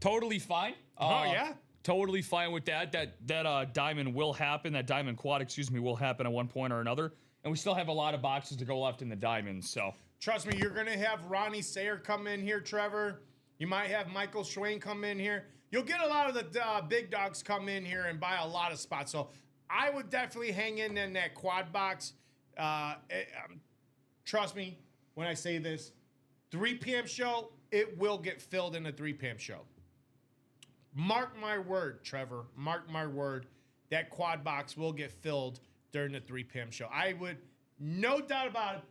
totally fine. Yeah? Totally fine with that. That diamond will happen. That diamond quad, will happen at one point or another. And we still have a lot of boxes to go left in the diamonds, so. Trust me, you're going to have Ronnie Sayer come in here, Trevor. You might have Michael Schwain come in here. You'll get a lot of the big dogs come in here and buy a lot of spots. So I would definitely hang in that quad box. Trust me when I say this. 3 p.m. show, it will get filled in the 3 p.m. show. Mark my word, Trevor. Mark my word. That quad box will get filled during the 3 p.m. show. I would, no doubt about it,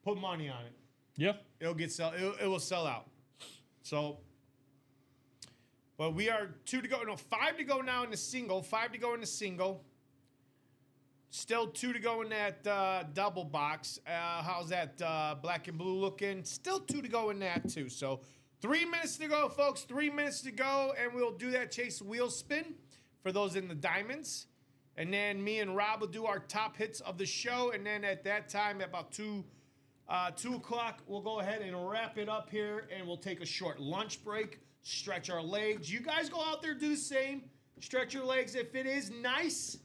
put money on it. Yeah. It will sell out. So, but we are 5 to go now in the single. 5 to go in the single. Still 2 to go in that double box. How's that black and blue looking? Still 2 to go in that too. So 3 minutes to go, folks. 3 minutes to go, and we'll do that chase wheel spin for those in the diamonds. And then me and Rob will do our top hits of the show. And then at that time, at about 2 o'clock, we'll go ahead and wrap it up here. And we'll take a short lunch break, stretch our legs. You guys go out there, do the same. Stretch your legs. If it is nice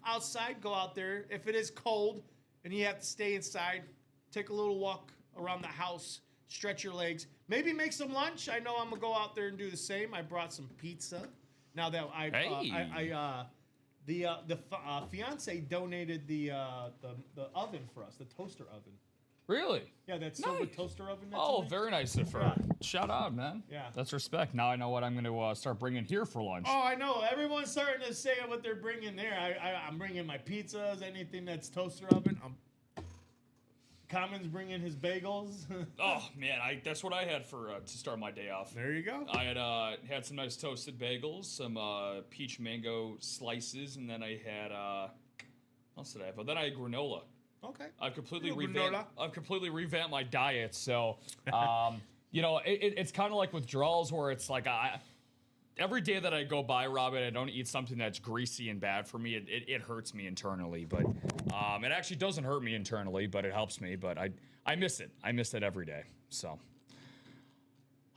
outside, go out there. If it is cold and you have to stay inside, take a little walk around the house. Stretch your legs. Maybe make some lunch. I know I'm going to go out there and do the same. I brought some pizza. Now that the fiance donated the oven for us, the toaster oven. Really? Yeah, that silver toaster oven. Oh, very nice of her. Yeah. Shout out, man. Yeah. That's respect. Now I know what I'm going to start bringing here for lunch. Oh, I know. Everyone's starting to say what they're bringing there. I'm bringing my pizzas, anything that's toaster oven. Common's bringing his bagels. Oh, man. That's what I had for to start my day off. There you go. I had some nice toasted bagels, some peach mango slices, and then I had, what else did I have? Oh, then I had granola. Okay. I've completely revamped my diet. So, it's kind of like withdrawals where it's like every day that I go by, Robin, I don't eat something that's greasy and bad for me. It hurts me internally, but it actually doesn't hurt me internally, but it helps me. But I miss it. I miss it every day. So,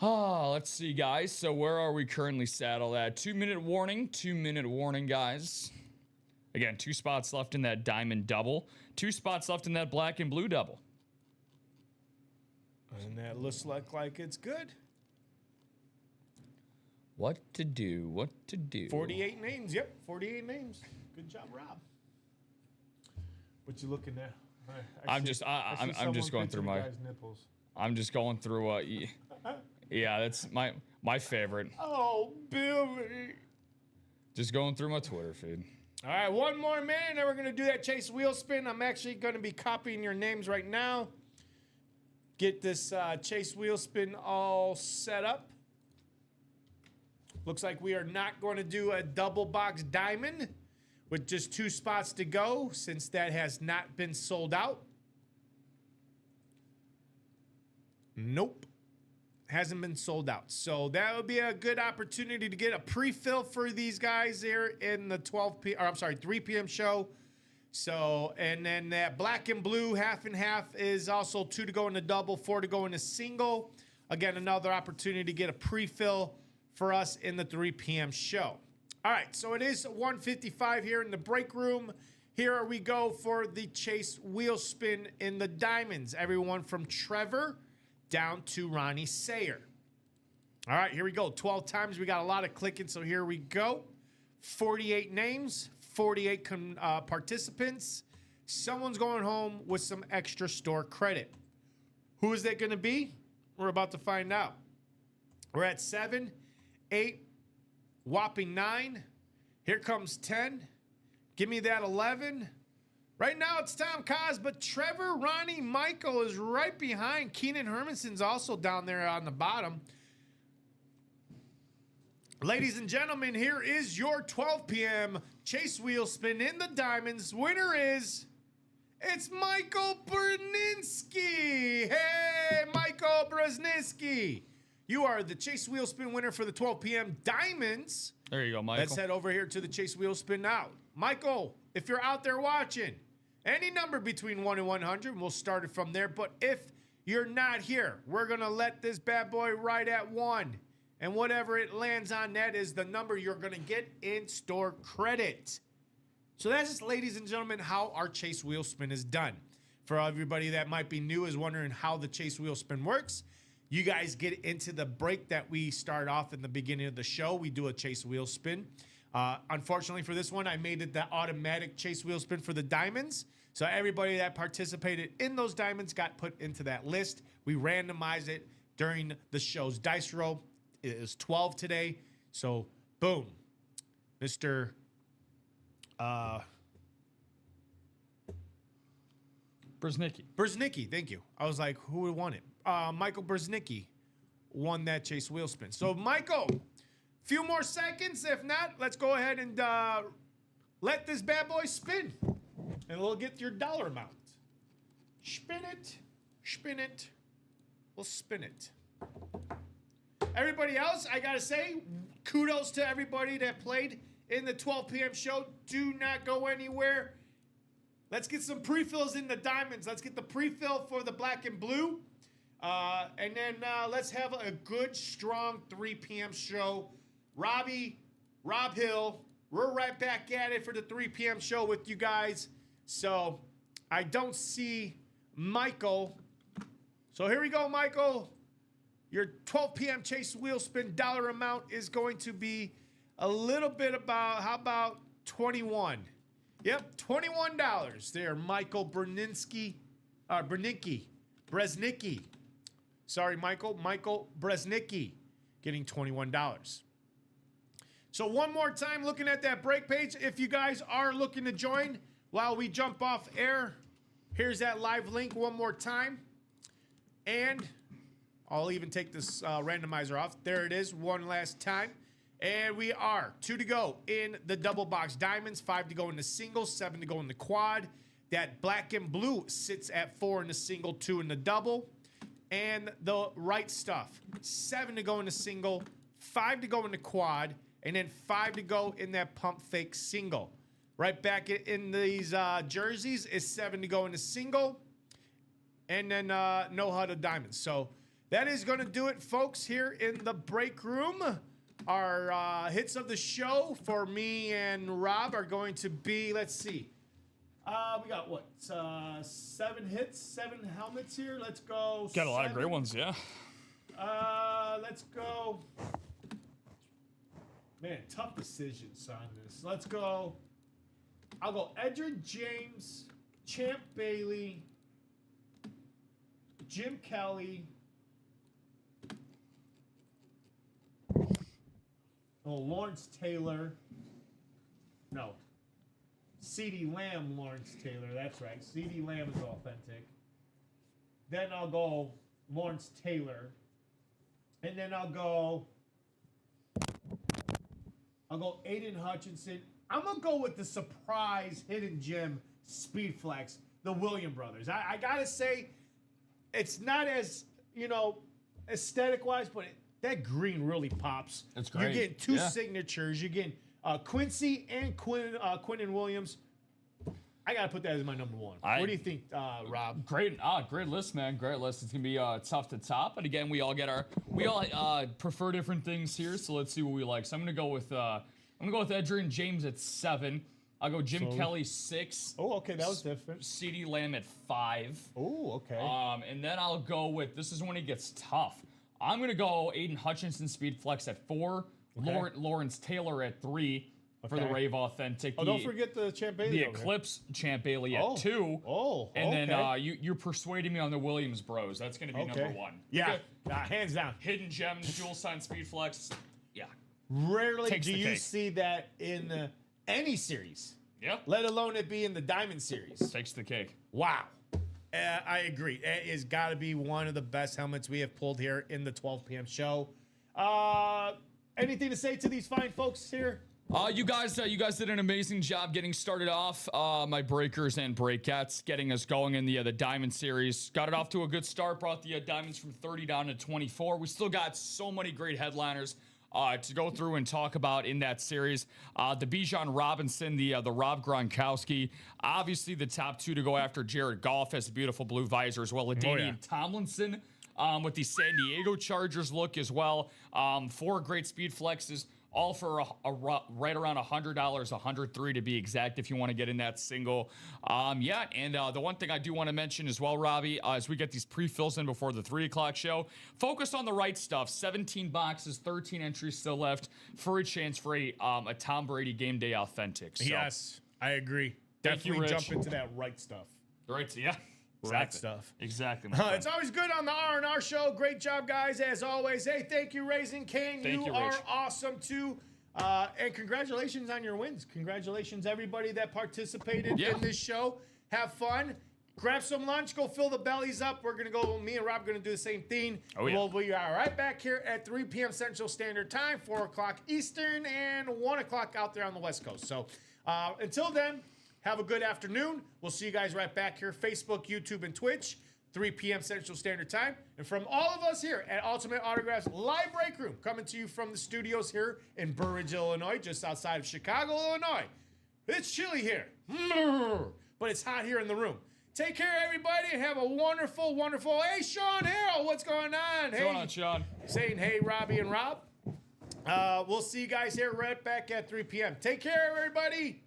let's see, guys. So where are we currently saddled at? 2-minute warning. 2-minute warning, guys. Again, 2 spots left in that diamond double. 2 spots left in that black and blue double. And that looks like it's good. What to do? What to do? 48 names. Yep, 48 names. Good job, Rob. What you looking at? I'm just going through my nipples. I'm just going through. Yeah, that's my favorite. Oh, Billy. Just going through my Twitter feed. All right, one more minute, and then we're going to do that chase wheel spin. I'm actually going to be copying your names right now. Get this chase wheel spin all set up. Looks like we are not going to do a double box diamond with just 2 spots to go since that has not been sold out. Nope. Hasn't been sold out. So that would be a good opportunity to get a pre-fill for these guys here in the 3 p.m. show. So, and then that black and blue half and half is also 2 to go in the double, 4 to go in the single. Again, another opportunity to get a pre-fill for us in the 3 p.m. show. All right, so it is 1:55 here in the break room. Here we go for the chase wheel spin in the diamonds. Everyone from Trevor down to Ronnie Sayer. All right, here we go. 12 times. We got a lot of clicking, so here we go. 48 names, 48 participants. Someone's going home with some extra store credit. Who is that going to be? We're about to find out. We're at 7, 8, whopping 9. Here comes 10. Give me that 11. Right now it's Tom Kaz, but Trevor, Ronnie, Michael is right behind. Keenan Hermanson's also down there on the bottom. Ladies and gentlemen, here is your 12 p.m. chase wheel spin in the diamonds. Winner is, it's Michael Brzezinski. Hey, Michael Brzezinski. You are the chase wheel spin winner for the 12 p.m. diamonds. There you go, Michael. Let's head over here to the chase wheel spin now. Michael, if you're out there watching, any number between 1 and 100, and we'll start it from there. But if you're not here, we're going to let this bad boy ride at 1. And whatever it lands on, that is the number you're going to get in store credit. So that's just, ladies and gentlemen, how our chase wheel spin is done. For everybody that might be new is wondering how the chase wheel spin works, you guys get into the break that we start off in the beginning of the show. We do a chase wheel spin. Unfortunately for this one, I made it the automatic chase wheel spin for the diamonds. So everybody that participated in those diamonds got put into that list. We randomized it during the show's dice roll. It is 12 today. So, boom. Mr. Brzezinski, thank you. I was like, who would want it? Michael Brzezinski won that chase wheel spin. So, Michael, few more seconds. If not, let's go ahead and let this bad boy spin. And we'll get your dollar amount. Spin it. Spin it. We'll spin it. Everybody else, I got to say, kudos to everybody that played in the 12 p.m. show. Do not go anywhere. Let's get some pre-fills in the diamonds. Let's get the pre-fill for the black and blue. And then let's have a good, strong 3 p.m. show. Rob Hill, we're right back at it for the 3 p.m. show with you guys. So I don't see Michael. So here we go, Michael. Your 12 p.m. chase wheel spin dollar amount is going to be a little bit about, how about 21? Yep, $21 there, Michael Brzezinski. Sorry, Michael Brzezinski getting $21. So one more time, looking at that break page, if you guys are looking to join while we jump off air, here's that live link one more time. And I'll even take this randomizer off. There it is, one last time. And we are 2 to go in the double box diamonds, 5 to go in the single, 7 to go in the quad. That black and blue sits at 4 in the single, 2 in the double. And the right stuff, 7 to go in the single, 5 to go in the quad, and then 5 to go in that pump fake single. Right back in these jerseys is 7 to go in the single, and then no huddle diamonds. So that is going to do it, folks, here in the break room. Our hits of the show for me and Rob are going to be, let's see. We got what? 7 hits, 7 helmets here. Let's go. Got a lot of great ones, yeah. Let's go. Man, tough decisions on this. Let's go. I'll go Edgerrin James, Champ Bailey, Jim Kelly. Oh, Lawrence Taylor. No. CeeDee Lamb, Lawrence Taylor. That's right. CeeDee Lamb is authentic. Then I'll go Lawrence Taylor. And then I'll go Aiden Hutchinson. I'm going to go with the surprise hidden gem speed flex, the William brothers. I got to say, it's not as, aesthetic-wise, but that green really pops. That's great. You're getting 2 signatures. You're getting Quincy and Quinnen Williams. I got to put that as my number 1. What do you think, Rob? Great list, man. Great list. It's going to be tough to top. But again, we all prefer different things here. So let's see what we like. So I'm going to go with Edgerrin James at 7. I'll go Jim Kelly 6. Oh, okay. That was different. CeeDee Lamb at 5. Oh, okay. And then I'll go with, this is when it gets tough. I'm going to go Aiden Hutchinson speed flex at 4. Okay. Lawrence Taylor at 3. For the Rave Authentic. Don't forget the Champ Bailey. The Eclipse Champ Bailey at 2. Oh, and then you're persuading me on the Williams Bros. That's going to be number 1. Yeah, hands down. Hidden Gems, Dual Sign Speed Flex. Yeah. Rarely do you see that in any series. Yeah. Let alone it be in the Diamond Series. Takes the cake. Wow. I agree. It has got to be one of the best helmets we have pulled here in the 12 p.m. show. Anything to say to these fine folks here? You guys did an amazing job getting started off. My breakers and breakettes, getting us going in the Diamond Series. Got it off to a good start. Brought the Diamonds from 30 down to 24. We still got so many great headliners to go through and talk about in that series. The Bijan Robinson, the Rob Gronkowski. Obviously, the top 2 to go after. Jared Goff has a beautiful blue visor as well. LaDainian Tomlinson with the San Diego Chargers look as well. 4 great speed flexes. All for right around $100, $103 to be exact, if you want to get in that single. And the one thing I do want to mention as well, Robbie, as we get these pre-fills in before the 3 o'clock show, focus on the right stuff. 17 boxes, 13 entries still left for a chance for a Tom Brady Game Day Authentic. So, yes, I agree. Definitely jump into that right stuff. Right, yeah. Right stuff. Exactly. It's always good on the R&R show. Great job, guys, as always. Hey, thank you, Raising King. You are awesome, too. And congratulations on your wins. Congratulations, everybody that participated in this show. Have fun. Grab some lunch. Go fill the bellies up. We're going to go, me and Rob are going to do the same thing. Oh, yeah. We'll be right back here at 3 p.m. Central Standard Time, 4 o'clock Eastern, and 1 o'clock out there on the West Coast. So until then, have a good afternoon. We'll see you guys right back here. Facebook, YouTube, and Twitch, 3 p.m. Central Standard Time. And from all of us here at Ultimate Autographs Live Break Room, coming to you from the studios here in Burridge, Illinois, just outside of Chicago, Illinois. It's chilly here, but it's hot here in the room. Take care, everybody, and have a wonderful, wonderful. Hey, Sean Harrell, what's going on? What's going on, Sean? Saying hey, Robbie and Rob. We'll see you guys here right back at 3 p.m. Take care, everybody.